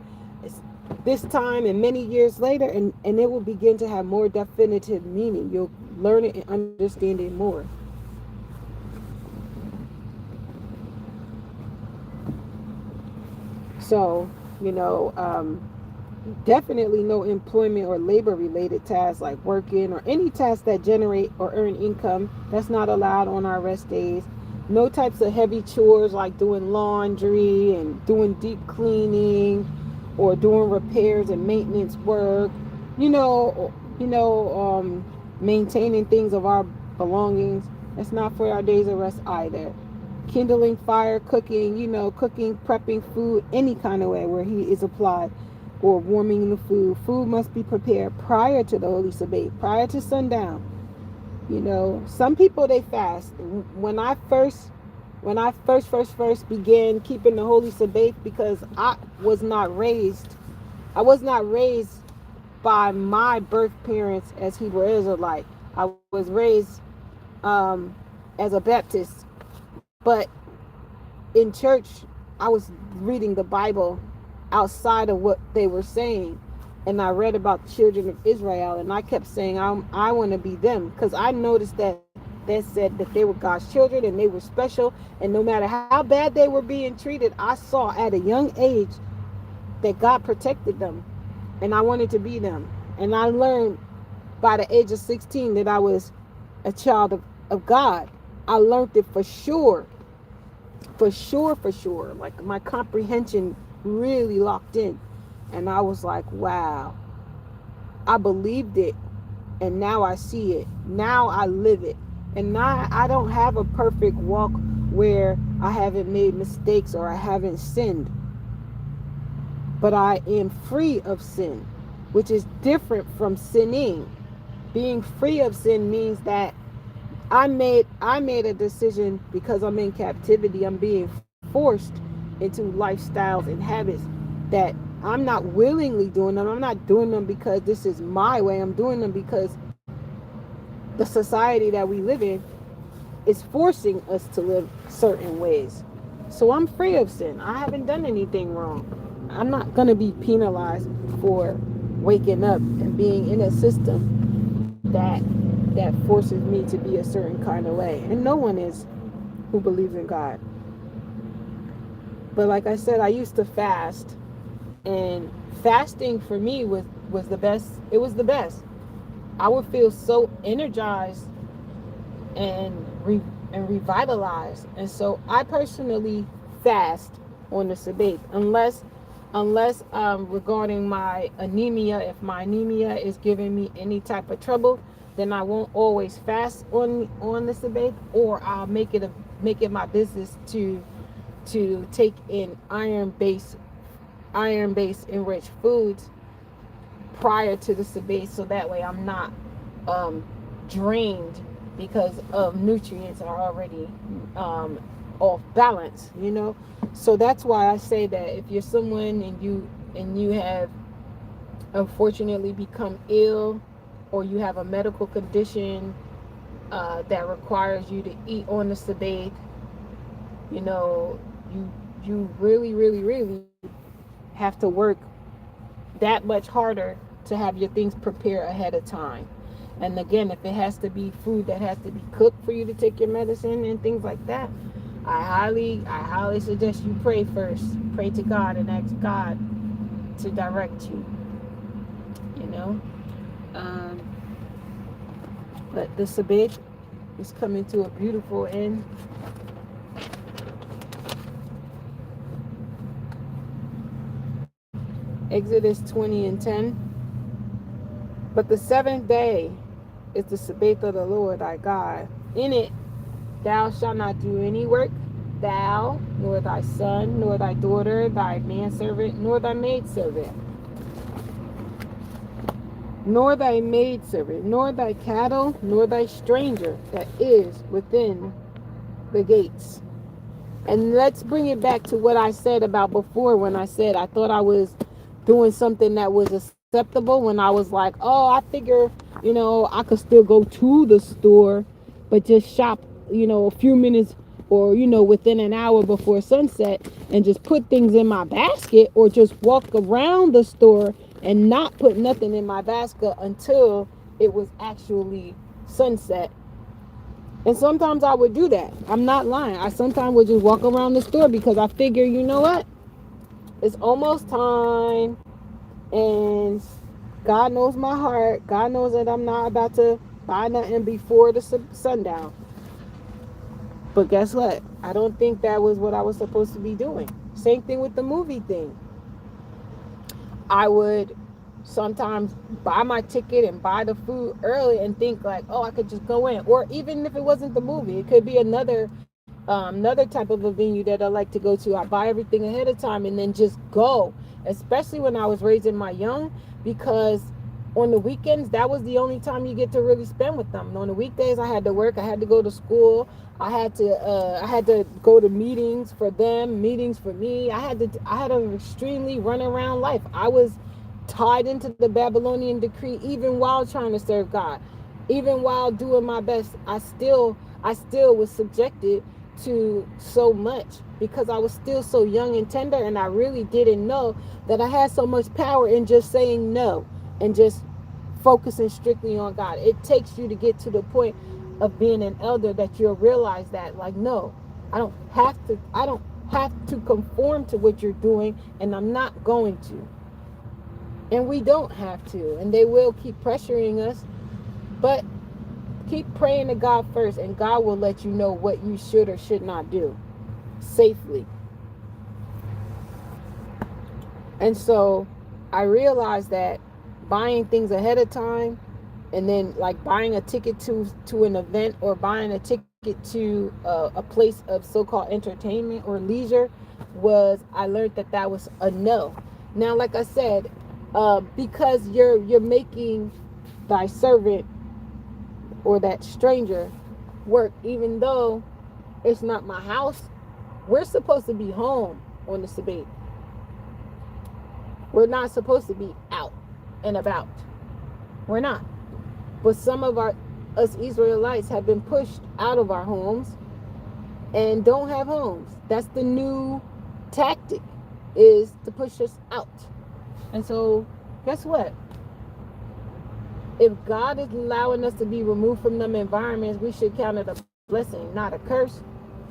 this time and many years later, and it will begin to have more definitive meaning. You'll learn it and understand it more. So, you know, definitely no employment or labor related tasks like working or any tasks that generate or earn income. That's not allowed on our rest days. No types of heavy chores like doing laundry and doing deep cleaning or doing repairs and maintenance work. Maintaining things of our belongings. That's not for our days of rest either. Kindling fire, cooking, cooking, prepping food any kind of way where heat is applied, or warming the food. Food must be prepared prior to the Holy Sabbath, prior to sundown. Some people, they fast. When I first began keeping the Holy Sabbath, because I was not raised by my birth parents as Hebrew Israelite. I was raised um, as a Baptist, but in church, I was reading the Bible outside of what they were saying. And I read about the children of Israel, and I kept saying, I want to be them, because I noticed that they said that they were God's children and they were special. And no matter how bad they were being treated, I saw at a young age that God protected them. And I wanted to be them. And I learned by the age of 16 that I was a child of God. I learned it for sure. For sure. Like, my comprehension really locked in. And I was like, wow, I believed it. And now I see it. Now I live it. And now I don't have a perfect walk where I haven't made mistakes or I haven't sinned. But I am free of sin, which is different from sinning. Being free of sin means that I made a decision because I'm in captivity. I'm being forced into lifestyles and habits that I'm not willingly doing them. I'm not doing them because this is my way. I'm doing them because the society that we live in is forcing us to live certain ways. So I'm free of sin. I haven't done anything wrong. I'm not going to be penalized for waking up and being in a system that forces me to be a certain kind of way. And no one is, who believes in God. But like I said, I used to fast, and fasting for me was the best. It was the best. I would feel so energized and revitalized. And so I personally fast on the Sabbath, unless regarding my anemia. If my anemia is giving me any type of trouble, then I won't always fast on the Sabbath, or I'll make it my business to take in iron-based enriched foods prior to the Sabbath, so that way I'm not drained because of nutrients are already off balance. So that's why I say that if you're someone and you have unfortunately become ill, or you have a medical condition that requires you to eat on the Sabbath, you really, really, really have to work that much harder to have your things prepared ahead of time. And again, if it has to be food that has to be cooked for you to take your medicine and things like that, I highly suggest you pray first. Pray to God and ask God to direct you. Um, but the Sabbath is coming to a beautiful end. Exodus 20:10. But the seventh day is the Sabbath of the Lord thy God. In it thou shalt not do any work, thou, nor thy son, nor thy daughter, thy manservant, nor thy maidservant, nor thy maidservant, nor thy cattle, nor thy stranger that is within the gates. And let's bring it back to what I said about before, when I said I thought I was doing something that was acceptable, when I was like, oh, I figure, I could still go to the store, but just shop, a few minutes or, within an hour before sunset and just put things in my basket, or just walk around the store and not put nothing in my basket until it was actually sunset. And sometimes I would do that. I'm not lying. I sometimes would just walk around the store because I figure, you know what? It's almost time. And God knows my heart. God knows that I'm not about to buy nothing before the sundown. But guess what? I don't think that was what I was supposed to be doing. Same thing with the movie thing. I would sometimes buy my ticket and buy the food early and think like, oh, I could just go in. Or even if it wasn't the movie, it could be another type of a venue that I like to go to. I buy everything ahead of time and then just go. Especially when I was raising my young, because on the weekends that was the only time you get to really spend with them. And on the weekdays I had to work, I had to go to school, I had to go to meetings for them, meetings for me. I had an extremely run around life. I was tied into the Babylonian decree even while trying to serve God. Even while doing my best, I still was subjected to so much because I was still so young and tender, and I really didn't know that I had so much power in just saying no and just focusing strictly on God. It takes you to get to the point of being an elder that you'll realize that, like, no, I don't have to conform to what you're doing, and I'm not going to. And we don't have to, and they will keep pressuring us, but keep praying to God first, and God will let you know what you should or should not do safely. And so I realized that buying things ahead of time, and then like buying a ticket to an event, or buying a ticket to a place of so-called entertainment or leisure, I learned that was a no. Now, like I said, because you're making thy servant or that stranger work, even though it's not my house. We're supposed to be home on the Sabbath. We're not supposed to be out and about. We're not. But some of us Israelites have been pushed out of our homes and don't have homes. That's the new tactic, is to push us out. And so guess what? If God is allowing us to be removed from them environments, we should count it a blessing, not a curse.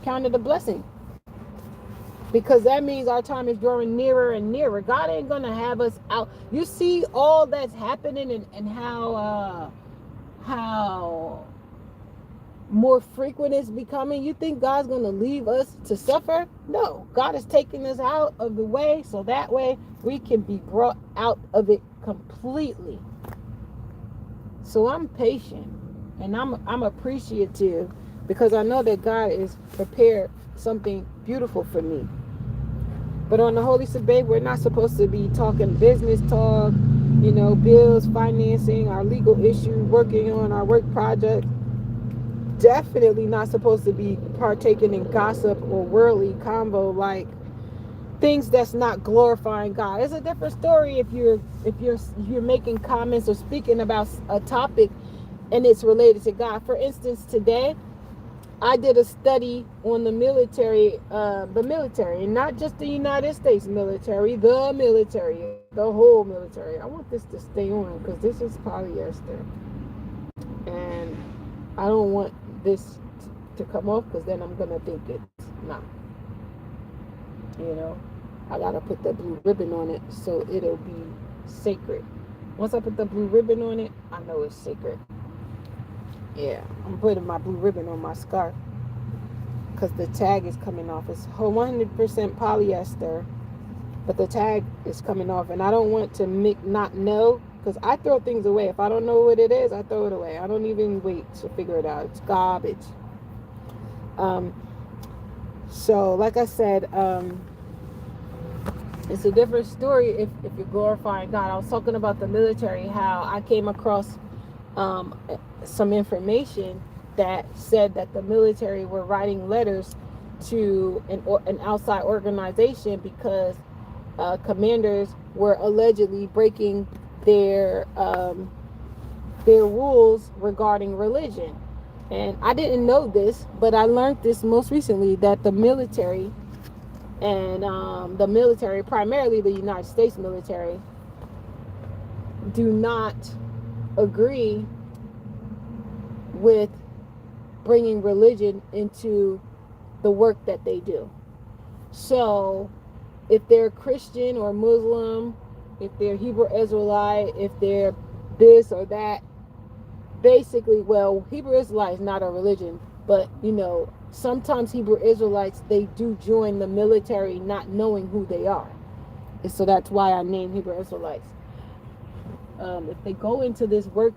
Count it a blessing. Because that means our time is drawing nearer and nearer. God ain't going to have us out. You see all that's happening, and how more frequent it's becoming. You think God's going to leave us to suffer? No. God is taking us out of the way so that way we can be brought out of it completely. So I'm patient, and I'm appreciative, because I know that God is prepared something beautiful for me. But on the Holy Sabbath, we're not supposed to be talking business talk, bills, financing, our legal issues, working on our work project. Definitely not supposed to be partaking in gossip or worldly convo, like things that's not glorifying God. It's a different story if you're making comments or speaking about a topic and it's related to God. For instance, today I did a study on the military, and not just the United States military, the whole military. I want this to stay on because this is polyester, and I don't want this to come off, because then I'm gonna think it's not. I gotta put the blue ribbon on it so it'll be sacred. Once I put the blue ribbon on it, I know it's sacred. Yeah, I'm putting my blue ribbon on my scarf because the tag is coming off. It's 100% polyester, but the tag is coming off, and I don't want to not know, because I throw things away. If I don't know what it is, I throw it away. I don't even wait to figure it out. It's garbage. So, like I said, it's a different story if you're glorifying God. I was talking about the military, how I came across um, some information that said that the military were writing letters to an outside organization because commanders were allegedly breaking their um, their rules regarding religion. And I didn't know this, but I learned this most recently, that the military and the military, primarily the United States military, do not agree with bringing religion into the work that they do. So if they're Christian or Muslim, if they're Hebrew Israelite, if they're this or that, basically, well, Hebrew Israelite is not a religion, but sometimes Hebrew Israelites, they do join the military not knowing who they are. And so that's why I name Hebrew Israelites. If they go into this work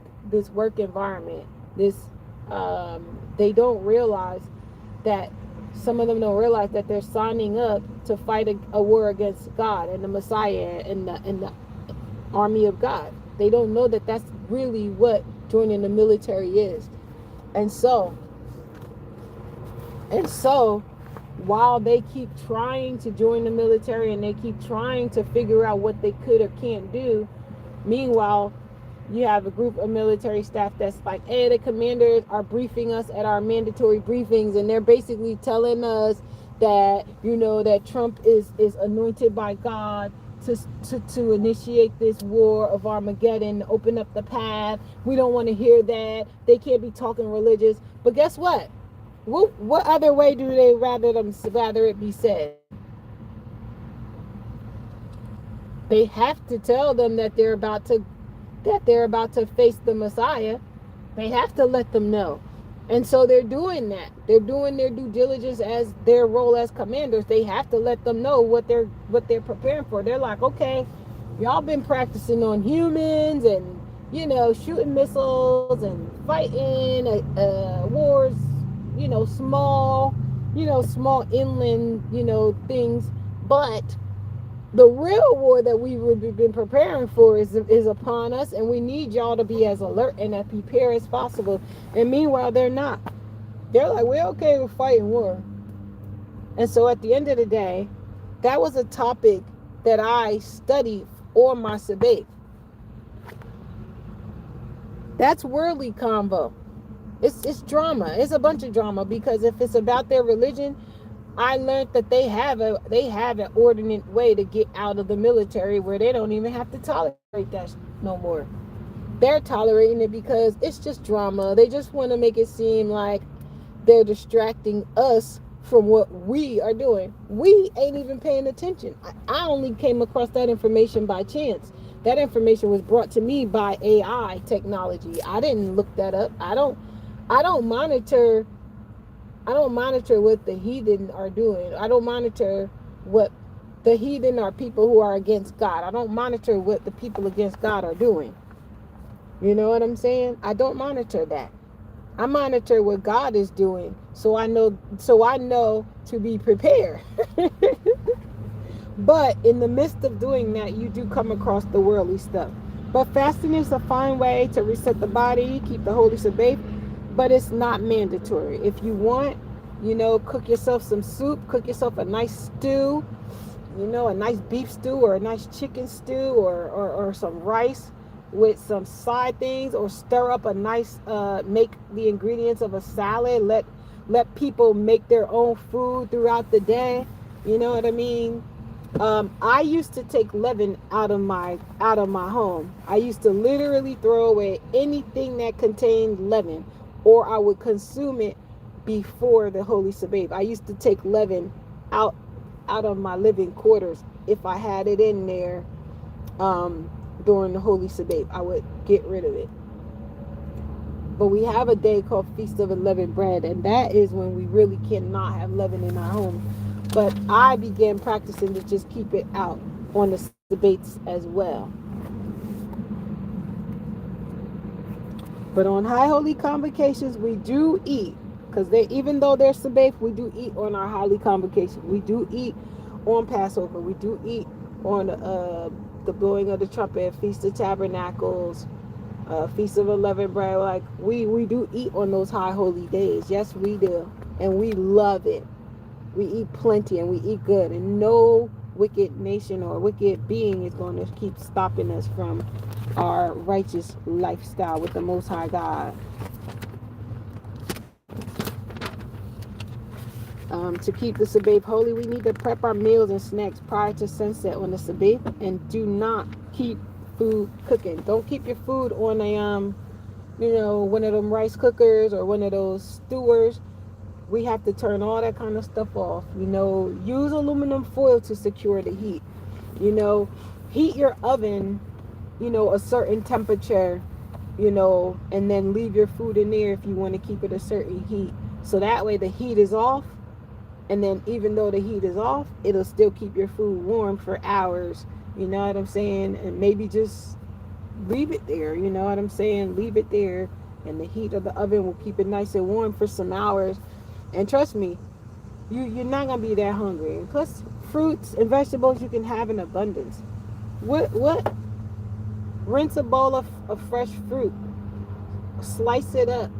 environment, they don't realize that some of them don't realize that they're signing up to fight a war against God and the Messiah and the army of God. They don't know that that's really what joining the military is. And so, while they keep trying to join the military and they keep trying to figure out what they could or can't do, meanwhile, you have a group of military staff that's like, hey, the commanders are briefing us at our mandatory briefings, and they're basically telling us that that Trump is anointed by God to initiate this war of Armageddon, open up the path. We don't want to hear that. They can't be talking religious. But guess what? What other way do they rather it be said? They have to tell them that they're about to face the Messiah. They have to let them know. And so they're doing that. They're doing their due diligence as their role as commanders. They have to let them know what they're preparing for. They're like, okay, y'all been practicing on humans and shooting missiles and fighting wars, small inland things, but the real war that we've been preparing for is upon us, and we need y'all to be as alert and as prepared as possible. And meanwhile, they're not. They're like, we're okay with fighting war. And so at the end of the day, that was a topic that I studied on my sabbath. That's worldly convo. It's drama. It's a bunch of drama, because if it's about their religion, I learned that they have an ordinate way to get out of the military where they don't even have to tolerate that no more. They're tolerating it because it's just drama. They just want to make it seem like they're distracting us from what we are doing. We ain't even paying attention. I only came across that information by chance. That information was brought to me by AI technology. I didn't look that up. I don't monitor what the heathen are doing. I don't monitor what the heathen are, people who are against God. I don't monitor what the people against God are doing. You know what I'm saying? I don't monitor that. I monitor what God is doing, so I know to be prepared. But in the midst of doing that, you do come across the worldly stuff. But fasting is a fine way to reset the body, keep the holy Sabbath, but it's not mandatory. If you want, cook yourself some soup, cook yourself a nice stew, a nice beef stew or a nice chicken stew, or some rice with some side things, or stir up a nice, make the ingredients of a salad. Let people make their own food throughout the day. You know what I mean? I used to take leaven out of my home. I used to literally throw away anything that contained leaven, or I would consume it before the Holy Sabbath. I used to take leaven out of my living quarters if I had it in there during the Holy Sabbath. I would get rid of it. But we have a day called Feast of Unleavened Bread, and that is when we really cannot have leaven in our home. But I began practicing to just keep it out on the Sabbaths as well. But on high holy convocations, we do eat. Because they, even though they're Sabbath, we do eat on our holy convocation. We do eat on Passover. We do eat on the blowing of the trumpet, Feast of Tabernacles, Feast of Unleavened Bread. Like we do eat on those high holy days. Yes, we do, and we love it. We eat plenty and we eat good, and no wicked nation or wicked being is going to keep stopping us from our righteous lifestyle with the Most High God. To keep the Sabbath holy, we need to prep our meals and snacks prior to sunset on the Sabbath, and do not keep food cooking. Don't keep your food on a one of them rice cookers or one of those stewers. We have to turn all that kind of stuff off. Use aluminum foil to secure the heat. Heat your oven, a certain temperature, and then leave your food in there if you want to keep it a certain heat. So that way the heat is off, and then even though the heat is off, it'll still keep your food warm for hours. You know what I'm saying? And maybe just leave it there. You know what I'm saying? Leave it there, and the heat of the oven will keep it nice and warm for some hours. And trust me, you're not gonna be that hungry. And plus, fruits and vegetables you can have in abundance. What? Rinse a bowl of fresh fruit, slice it up,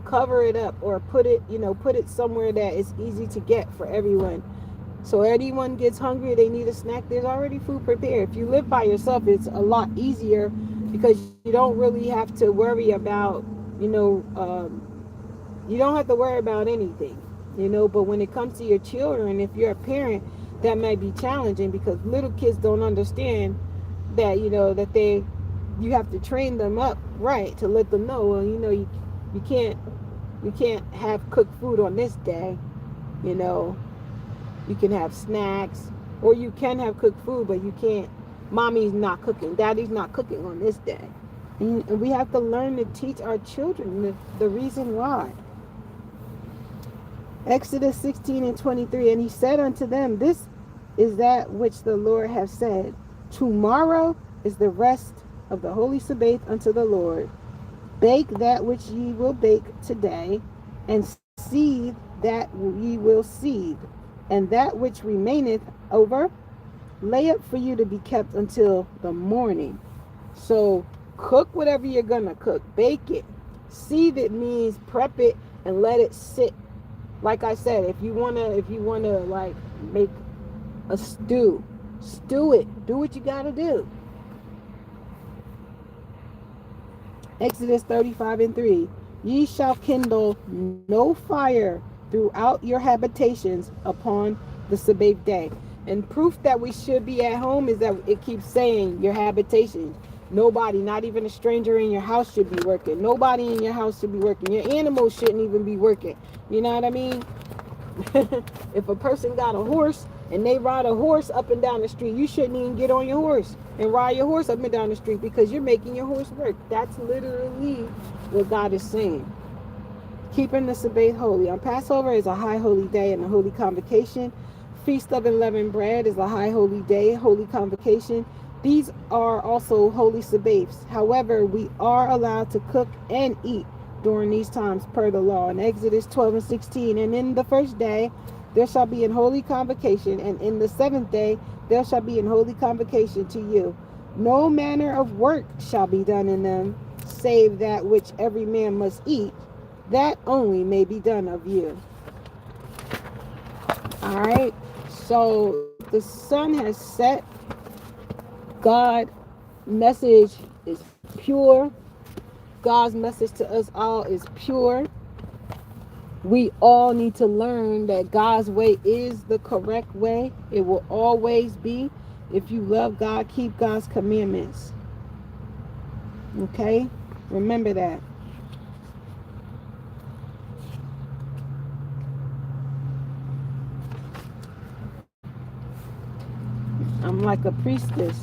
cover it up, or put it somewhere that is easy to get for everyone. So anyone gets hungry, they need a snack, there's already food prepared. If you live by yourself, it's a lot easier because you don't really have to worry about, you don't have to worry about anything, but when it comes to your children, if you're a parent, that might be challenging because little kids don't understand that, that you have to train them up right to let them know, well, you can't have cooked food on this day. You can have snacks, or you can have cooked food, but you can't. Mommy's not cooking, daddy's not cooking on this day. And we have to learn to teach our children the reason why. Exodus 16:23, and he said unto them, this is that which the Lord hath said, tomorrow is the rest of the holy Sabbath unto the Lord. Bake that which ye will bake today, and seethe that ye will seethe, and that which remaineth over, lay up for you to be kept until the morning. So cook whatever you're gonna cook, bake it. Seethe it means prep it and let it sit. Like I said, if you wanna like make a stew it. Do what you gotta do. Exodus 35:3. Ye shall kindle no fire throughout your habitations upon the Sabbath day. And proof that we should be at home is that it keeps saying your habitation. Nobody, not even a stranger in your house, should be working. Nobody in your house should be working. Your animals shouldn't even be working. You know what I mean? If a person got a horse and they ride a horse up and down the street, you shouldn't even get on your horse and ride your horse up and down the street because you're making your horse work. That's literally what God is saying. Keeping the Sabbath holy. On Passover is a high holy day and a holy convocation. Feast of Unleavened Bread is a high holy day, holy convocation. These are also holy Sabbaths. However, we are allowed to cook and eat during these times per the law. In Exodus 12:16, and in the first day there shall be an holy convocation, and in the seventh day there shall be an holy convocation to you. No manner of work shall be done in them, save that which every man must eat, that only may be done of you. All right, so the sun has set. God's message is pure. God's message to us all is pure. We all need to learn that God's way is the correct way. It will always be. If you love God, keep God's commandments. Okay? Remember that. I'm like a priestess.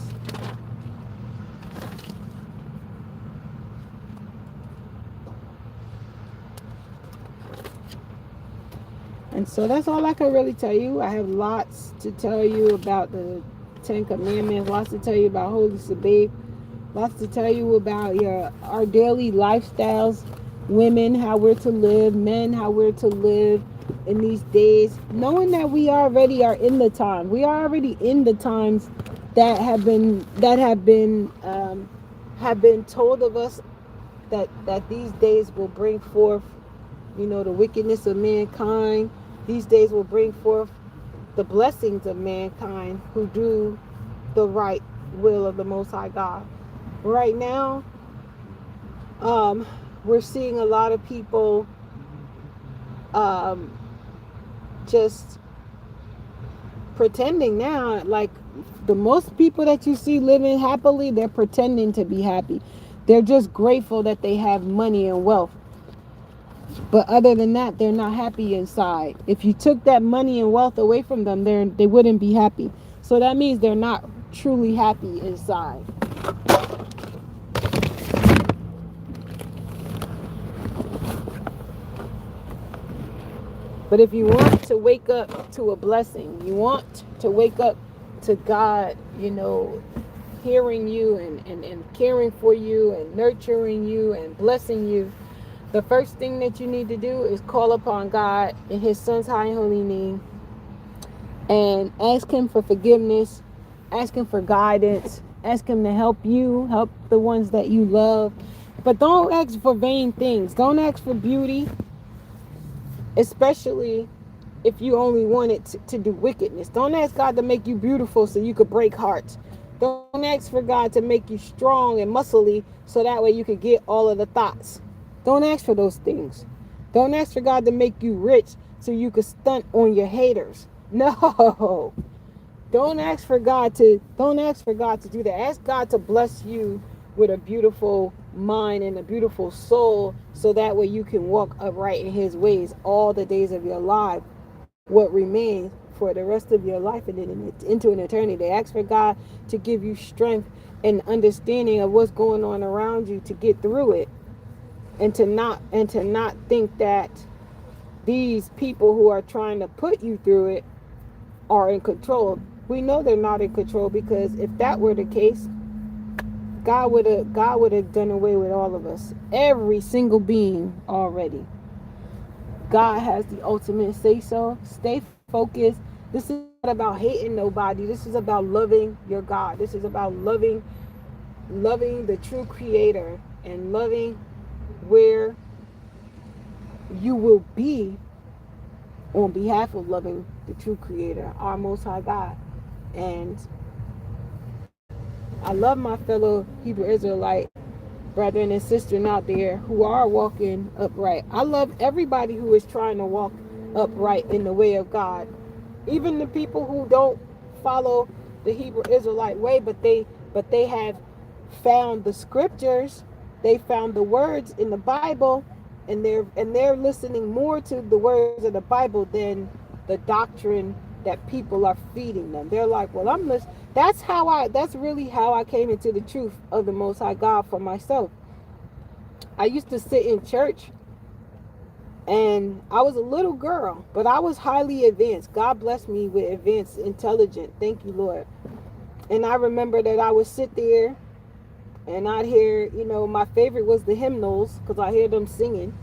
And so that's all I can really tell you. I have lots to tell you about the Ten Commandments, lots to tell you about Holy Sabbath, lots to tell you about our daily lifestyles. women how we're to live, men how we're to live in these days, knowing that we already are in the time. We are already in the times that have been told of us, that these days will bring forth, the wickedness of mankind. These days will bring forth the blessings of mankind who do the right will of the Most High God. Right now, um, we're seeing a lot of people um, just pretending now. Like, the most people that you see living happily, they're pretending to be happy. They're just grateful that they have money and wealth. But other than that, they're not happy inside. If you took that money and wealth away from them, they wouldn't be happy. So that means they're not truly happy inside. But if you want to wake up to a blessing, you want to wake up to God, hearing you and caring for you and nurturing you and blessing you, the first thing that you need to do is call upon God in His Son's high and holy name and ask Him for forgiveness, ask Him for guidance, ask Him to help you, help the ones that you love. But don't ask for vain things. Don't ask for beauty, especially if you only wanted to do wickedness. Don't ask God to make you beautiful so you could break hearts. Don't ask for God to make you strong and muscly so that way you could get all of the thoughts. Don't ask for those things. Don't ask for God to make you rich so you could stunt on your haters. No. Don't ask for God to do that. Ask God to bless you with a beautiful mind and a beautiful soul so that way you can walk upright in His ways all the days of your life, what remains for the rest of your life and then into an eternity. Ask for God to give you strength and understanding of what's going on around you to get through it, and to not think that these people who are trying to put you through it are in control. We know they're not in control, because if that were the case, God would have done away with all of us, every single being already. God has the ultimate say so. Stay focused. This is not about hating nobody. This is about loving your God. This is about loving the true creator and loving where you will be on behalf of loving the true creator, our Most High God. And I love my fellow Hebrew Israelite brethren and sisters out there who are walking upright. I love everybody who is trying to walk upright in the way of God. Even the people who don't follow the Hebrew Israelite way, but they have found the scriptures, they found the words in the Bible, and they're listening more to the words of the Bible than the doctrine that people are feeding them. They're like, well, I'm listening. That's really how I came into the truth of the Most High God for myself. I used to sit in church, and I was a little girl, but I was highly advanced. God blessed me with advanced intelligence. Thank you, Lord. And I remember that I would sit there and I'd hear, my favorite was the hymnals, because I hear them singing,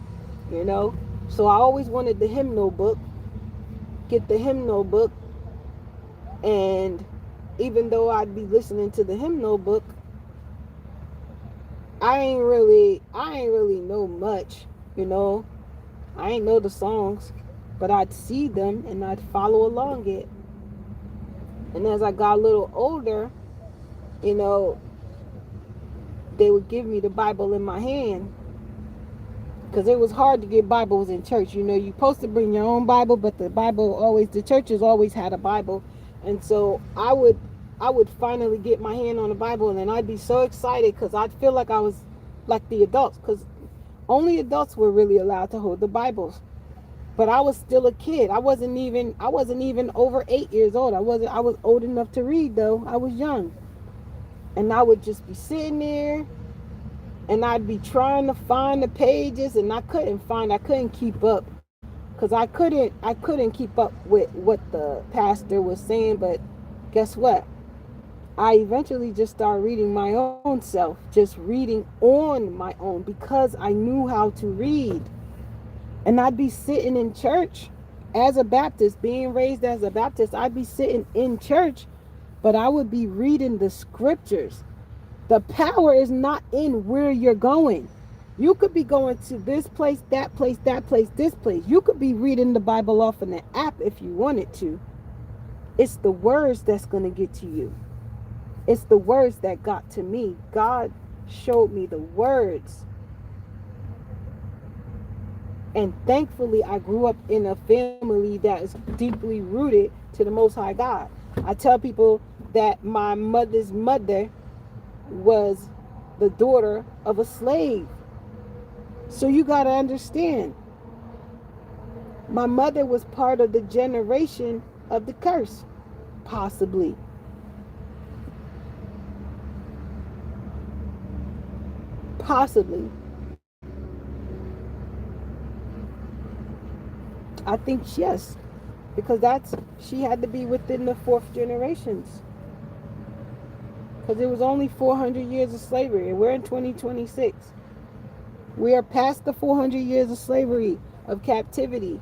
you know. So I always wanted the hymnal book, get the hymnal book. And even though I'd be listening to the hymnal book, I ain't really know much, you know. I ain't know the songs, but I'd see them and I'd follow along it. And as I got a little older, you know, they would give me the Bible in my hand, because it was hard to get Bibles in church. You're supposed to bring your own Bible, but the churches always had a Bible. And so I would finally get my hand on the Bible, and then I'd be so excited because I'd feel like I was like the adults, because only adults were really allowed to hold the Bibles. But I was still a kid. I wasn't even over 8 years old. I was old enough to read, though. I was young. And I would just be sitting there, and I'd be trying to find the pages, and I couldn't keep up, because I couldn't keep up with what the pastor was saying. But guess what? I eventually just started reading my own self, just reading on my own because I knew how to read. And I'd be sitting in church as a Baptist, being raised as a Baptist. I'd be sitting in church, but I would be reading the scriptures. The power is not in where you're going. You could be going to this place, that place, that place, this place. You could be reading the Bible off in the app if you wanted to. It's the words that's going to get to you. It's the words that got to me. God showed me the words. And thankfully, I grew up in a family that is deeply rooted to the Most High God. I tell people that my mother's mother was the daughter of a slave. So you got to understand, my mother was part of the generation of the curse, possibly. Possibly. I think yes, because she had to be within the fourth generations. Because it was only 400 years of slavery, and we're in 2026. We are past the 400 years of slavery, of captivity.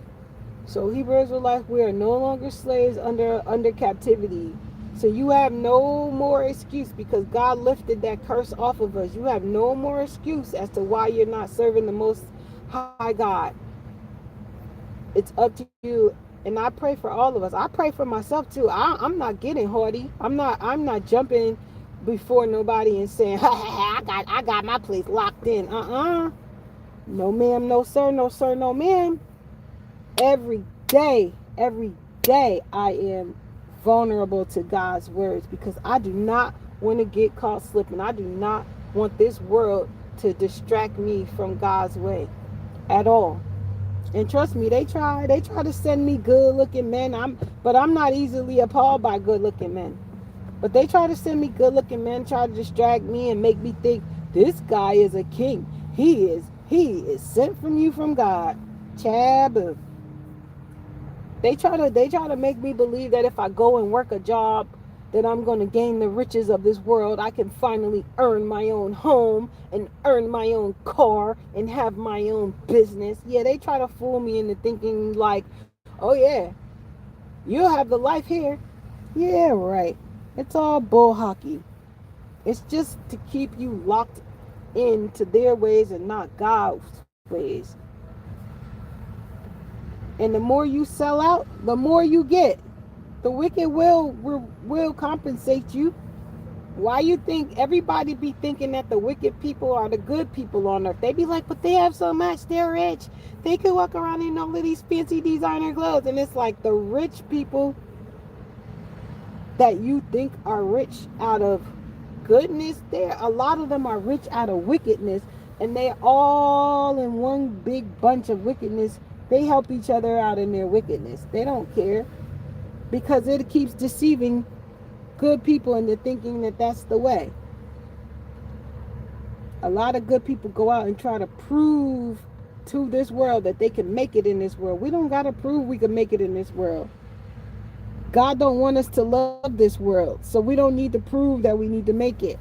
So Hebrew Israelites, we are no longer slaves under captivity. So you have no more excuse, because God lifted that curse off of us. You have no more excuse as to why you're not serving the Most High God. It's up to you. And I pray for all of us. I pray for myself too. I'm not getting haughty. I'm not jumping before nobody and saying, ha ha ha, I got my place locked in. No ma'am, no sir, no sir, no ma'am. Every day, every day I am vulnerable to God's words, because I do not want to get caught slipping. I do not want this world to distract me from God's way at all. And trust me, they try to send me good looking men. But I'm not easily appalled by good looking men. But they try to send me good looking men, try to distract me and make me think this guy is a king. He is sent from you from God. Chab. They try to make me believe that if I go and work a job, that I'm going to gain the riches of this world. I can finally earn my own home and earn my own car and have my own business. Yeah, they try to fool me into thinking like, oh yeah, you'll have the life here. Yeah, right. It's all bull hockey. It's just to keep you locked into their ways and not God's ways. And the more you sell out, the more you get. The wicked will compensate you. Why you think everybody be thinking that the wicked people are the good people on earth? They be like, but they have so much, they're rich. They could walk around in all of these fancy designer clothes. And it's like the rich people that you think are rich out of goodness, a lot of them are rich out of wickedness. And they're all in one big bunch of wickedness. They help each other out in their wickedness. They don't care, because it keeps deceiving good people into thinking that that's the way. A lot of good people go out and try to prove to this world that they can make it in this world. We don't got to prove we can make it in this world. God don't want us to love this world, so we don't need to prove that we need to make it.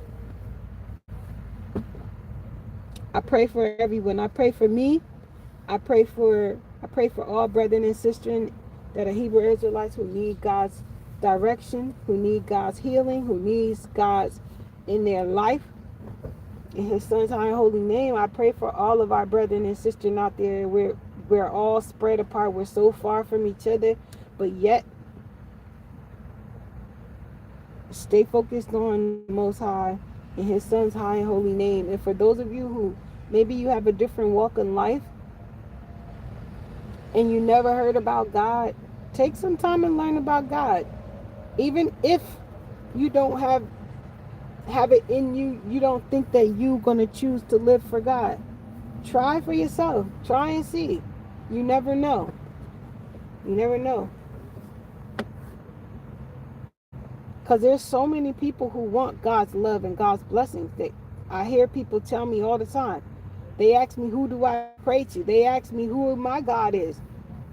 I pray for everyone. I pray for me. I pray for all brethren and sisters that are Hebrew Israelites who need God's direction, who need God's healing, who needs God's in their life. In His Son's high and holy name, I pray for all of our brethren and sisters out there. We're all spread apart. We're so far from each other, but yet stay focused on the Most High in His Son's high and holy name. And for those of you who maybe you have a different walk in life and you never heard about God, take some time and learn about God. Even if you don't have it in you, you don't think that you're going to choose to live for God. Try for yourself. Try and see. You never know. You never know. Because there's so many people who want God's love and God's blessings. I hear people tell me all the time. They ask me, who do I pray to? They ask me who my God is.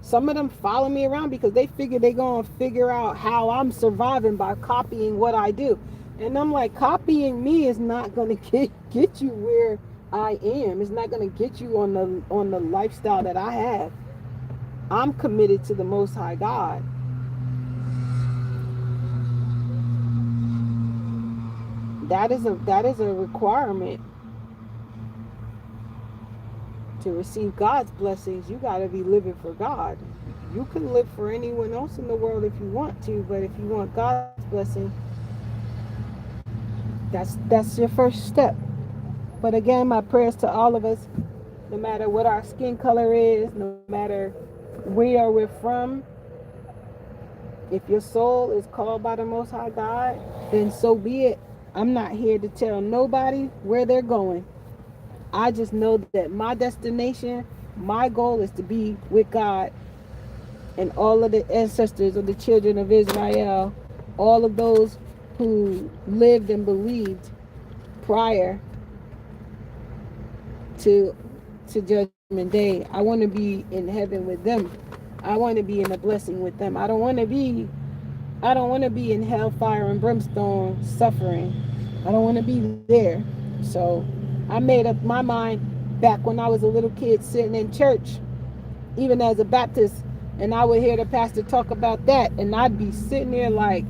Some of them follow me around because they figure they're going to figure out how I'm surviving by copying what I do. And I'm like, copying me is not gonna get you where I am. It's not gonna get you on the lifestyle that I have. I'm committed to the Most High God. That is a requirement to receive God's blessings. You got to be living for God. You can live for anyone else in the world if you want to, but if you want God's blessing, that's your first step. But again, my prayers to all of us, no matter what our skin color is, no matter where we're from, if your soul is called by the Most High God, then so be it. I'm not here to tell nobody where they're going. I just know that my destination, my goal is to be with God and all of the ancestors of the children of Israel, all of those who lived and believed prior to judgment day. I want to be in heaven with them. I want to be in a blessing with them. I don't want to be in hellfire and brimstone suffering. I don't want to be there. So I made up my mind back when I was a little kid sitting in church, even as a Baptist, and I would hear the pastor talk about that, and I'd be sitting there like,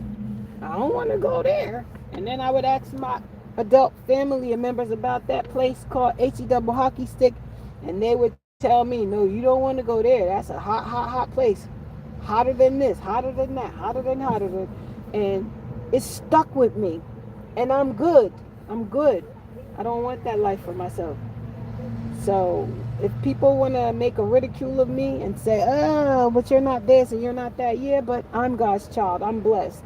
I don't want to go there. And then I would ask my adult family and members about that place called HE Hockey Stick, and they would tell me, no, you don't want to go there. That's a hot, hot, hot place. Hotter than this, hotter than that, hotter than. And it stuck with me. And I'm good. I'm good. I don't want that life for myself. So if people want to make a ridicule of me and say, oh, but you're not this and you're not that, yeah, but I'm God's child. I'm blessed.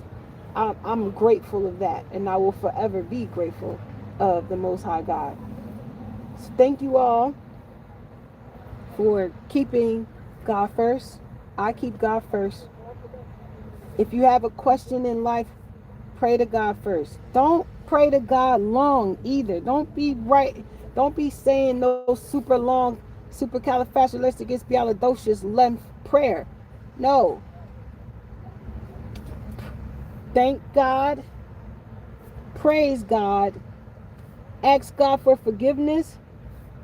I'm grateful of that. And I will forever be grateful of the Most High God. So thank you all for keeping God first. I keep God first. If you have a question in life, pray to God first. Don't pray to God long either. Don't be saying those super long, supercalifragilisticexpialidocious length prayer. No. Thank God. Praise God. Ask God for forgiveness.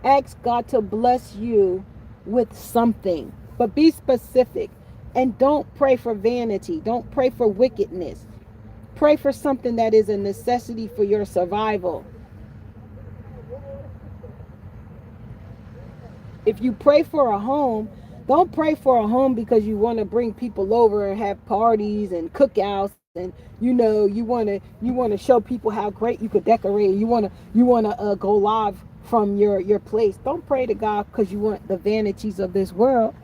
Ask God to bless you with something. But be specific. And don't pray for vanity. Don't pray for wickedness. Pray for something that is a necessity for your survival. If you pray for a home, don't pray for a home because you want to bring people over and have parties and cookouts, and you want to show people how great you could decorate. You want to go live from your place. Don't pray to God because you want the vanities of this world.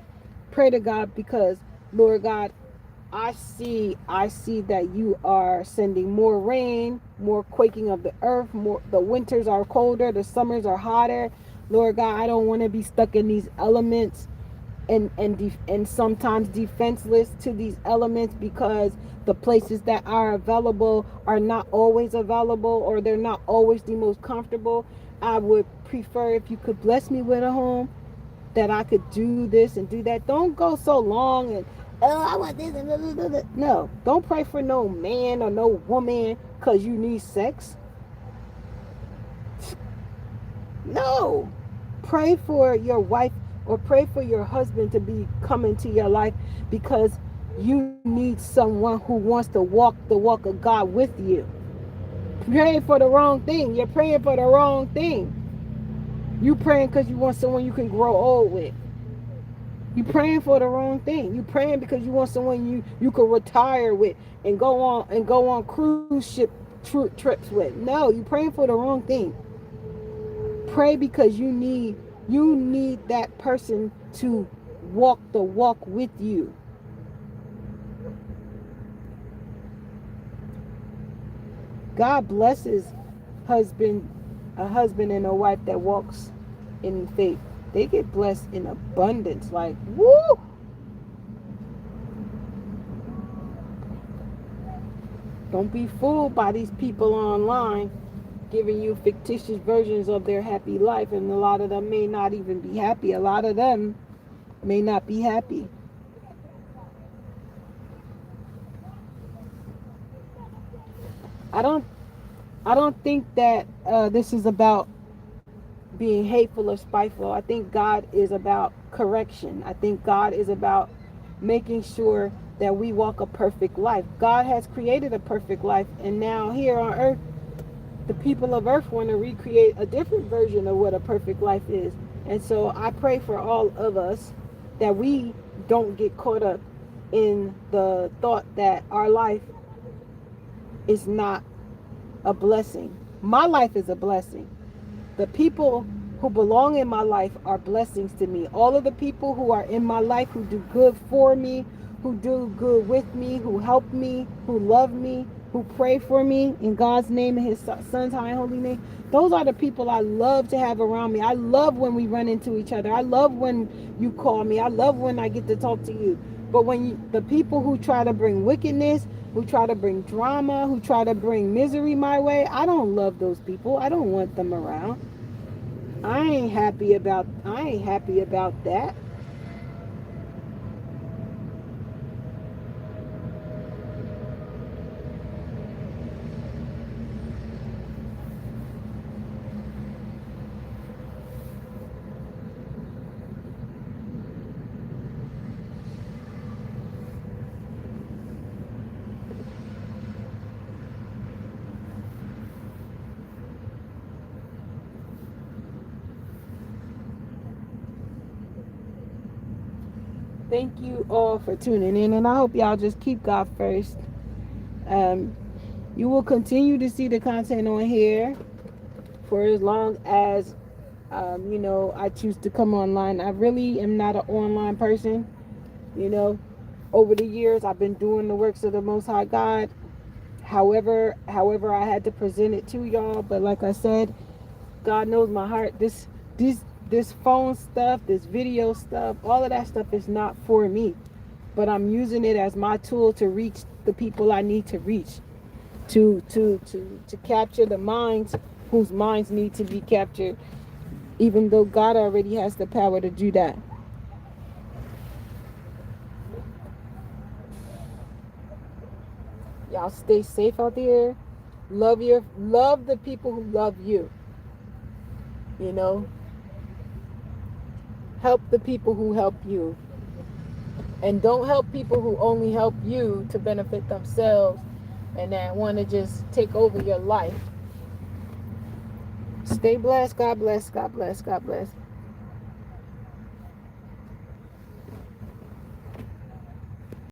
Pray to God because, Lord God, I see that you are sending more rain, more quaking of the earth, more the winters are colder, the summers are hotter. Lord God, I don't want to be stuck in these elements and sometimes defenseless to these elements because the places that are available are not always available or they're not always the most comfortable. I would prefer if you could bless me with a home that I could do this and do that. Don't go so long and I want this and blah, blah, blah. No, don't pray for no man or no woman because you need sex. No, pray for your wife or pray for your husband to be coming to your life because you need someone who wants to walk the walk of God with you. Praying for the wrong thing. You're praying for the wrong thing. You praying because you want someone you can grow old with. You praying for the wrong thing. You praying because you want someone you could retire with and go on cruise ship trips with. No, you praying for the wrong thing. Pray because you need that person to walk the walk with you. God blesses husband a husband and a wife that walks in faith. They get blessed in abundance. Like, woo! Don't be fooled by these people online giving you fictitious versions of their happy life, and a lot of them may not even be happy. A lot of them may not be happy. I don't I don't think that this is about being hateful or spiteful. I think God is about correction. I think God is about making sure that we walk a perfect life. God has created a perfect life, and now here on earth, the people of earth want to recreate a different version of what a perfect life is. And so I pray for all of us that we don't get caught up in the thought that our life is not a blessing. My life is a blessing. The people who belong in my life are blessings to me. All of the people who are in my life who do good for me, who do good with me, who help me, who love me, who pray for me in God's name and his son's high and holy name. Those are the people I love to have around me. I love when we run into each other. I love when you call me. I love when I get to talk to you. But when the people who try to bring wickedness, who try to bring drama, who try to bring misery my way, I don't love those people. I don't want them around. I ain't happy about that. Thank you all for tuning in, and I hope y'all just keep God first. Um, you will continue to see the content on here for as long as I choose to come online. I really am not an online person. You know, over the years, I've been doing the works of the Most High God. However, I had to present it to y'all. But like I said, God knows my heart. This, this phone stuff, this video stuff, all of that stuff is not for me. But I'm using it as my tool to reach the people I need to reach, to capture the minds whose minds need to be captured, even though God already has the power to do that. Y'all stay safe out there. Love the people who love you. You know, help the people who help you. And don't help people who only help you to benefit themselves and that want to just take over your life. Stay blessed. God bless. God bless. God bless.